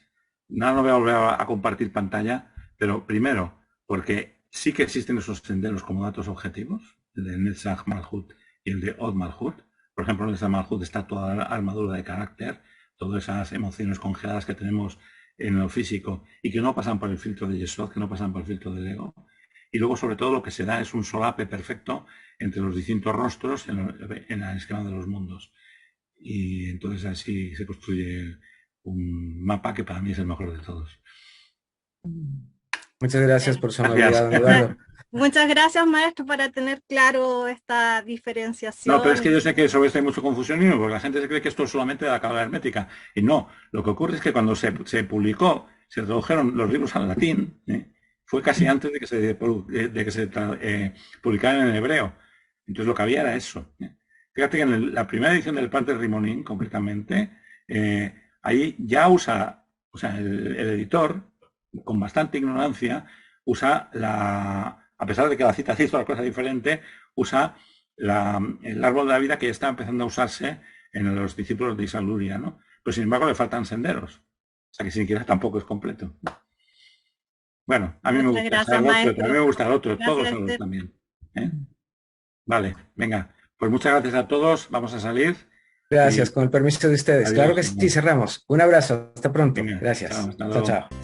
No voy a volver a compartir pantalla, pero primero, porque sí que existen esos senderos como datos objetivos, el de Netzach Malhut y el de Od Malhut. Por ejemplo, en Netzach Malhut está toda la armadura de carácter, todas esas emociones congeladas que tenemos en lo físico y que no pasan por el filtro de Yesod, que no pasan por el filtro del ego. Y luego, sobre todo, lo que se da es un solape perfecto entre los distintos rostros en el esquema de los mundos. Y entonces así se construye un mapa que para mí es el mejor de todos. Muchas gracias por su amabilidad, don Eduardo. Muchas gracias, maestro, para tener claro esta diferenciación. No, pero es que yo sé que sobre esto hay mucho confusionismo, porque la gente se cree que esto es solamente de la cábala hermética. Y no, lo que ocurre es que cuando se publicó, se tradujeron los libros al latín, fue casi antes de que se publicaran en hebreo. Entonces lo que había era eso. Fíjate que en la primera edición del Panter Rimonim, concretamente, ahí ya usa, o sea, el editor, con bastante ignorancia, usa a pesar de que la cita hizo la cosa diferente, usa el árbol de la vida que ya está empezando a usarse en los discípulos de Isaluria, ¿no? Pero sin embargo le faltan senderos. O sea que siquiera tampoco es completo. Bueno, a mí me gusta el otro, a mí me gusta el otro, todos son los también. Vale, venga. Pues muchas gracias a todos, vamos a salir. Gracias, con el permiso de ustedes. Adiós, claro que sí, cerramos. Un abrazo, hasta pronto. Venga, gracias. Chao, chao.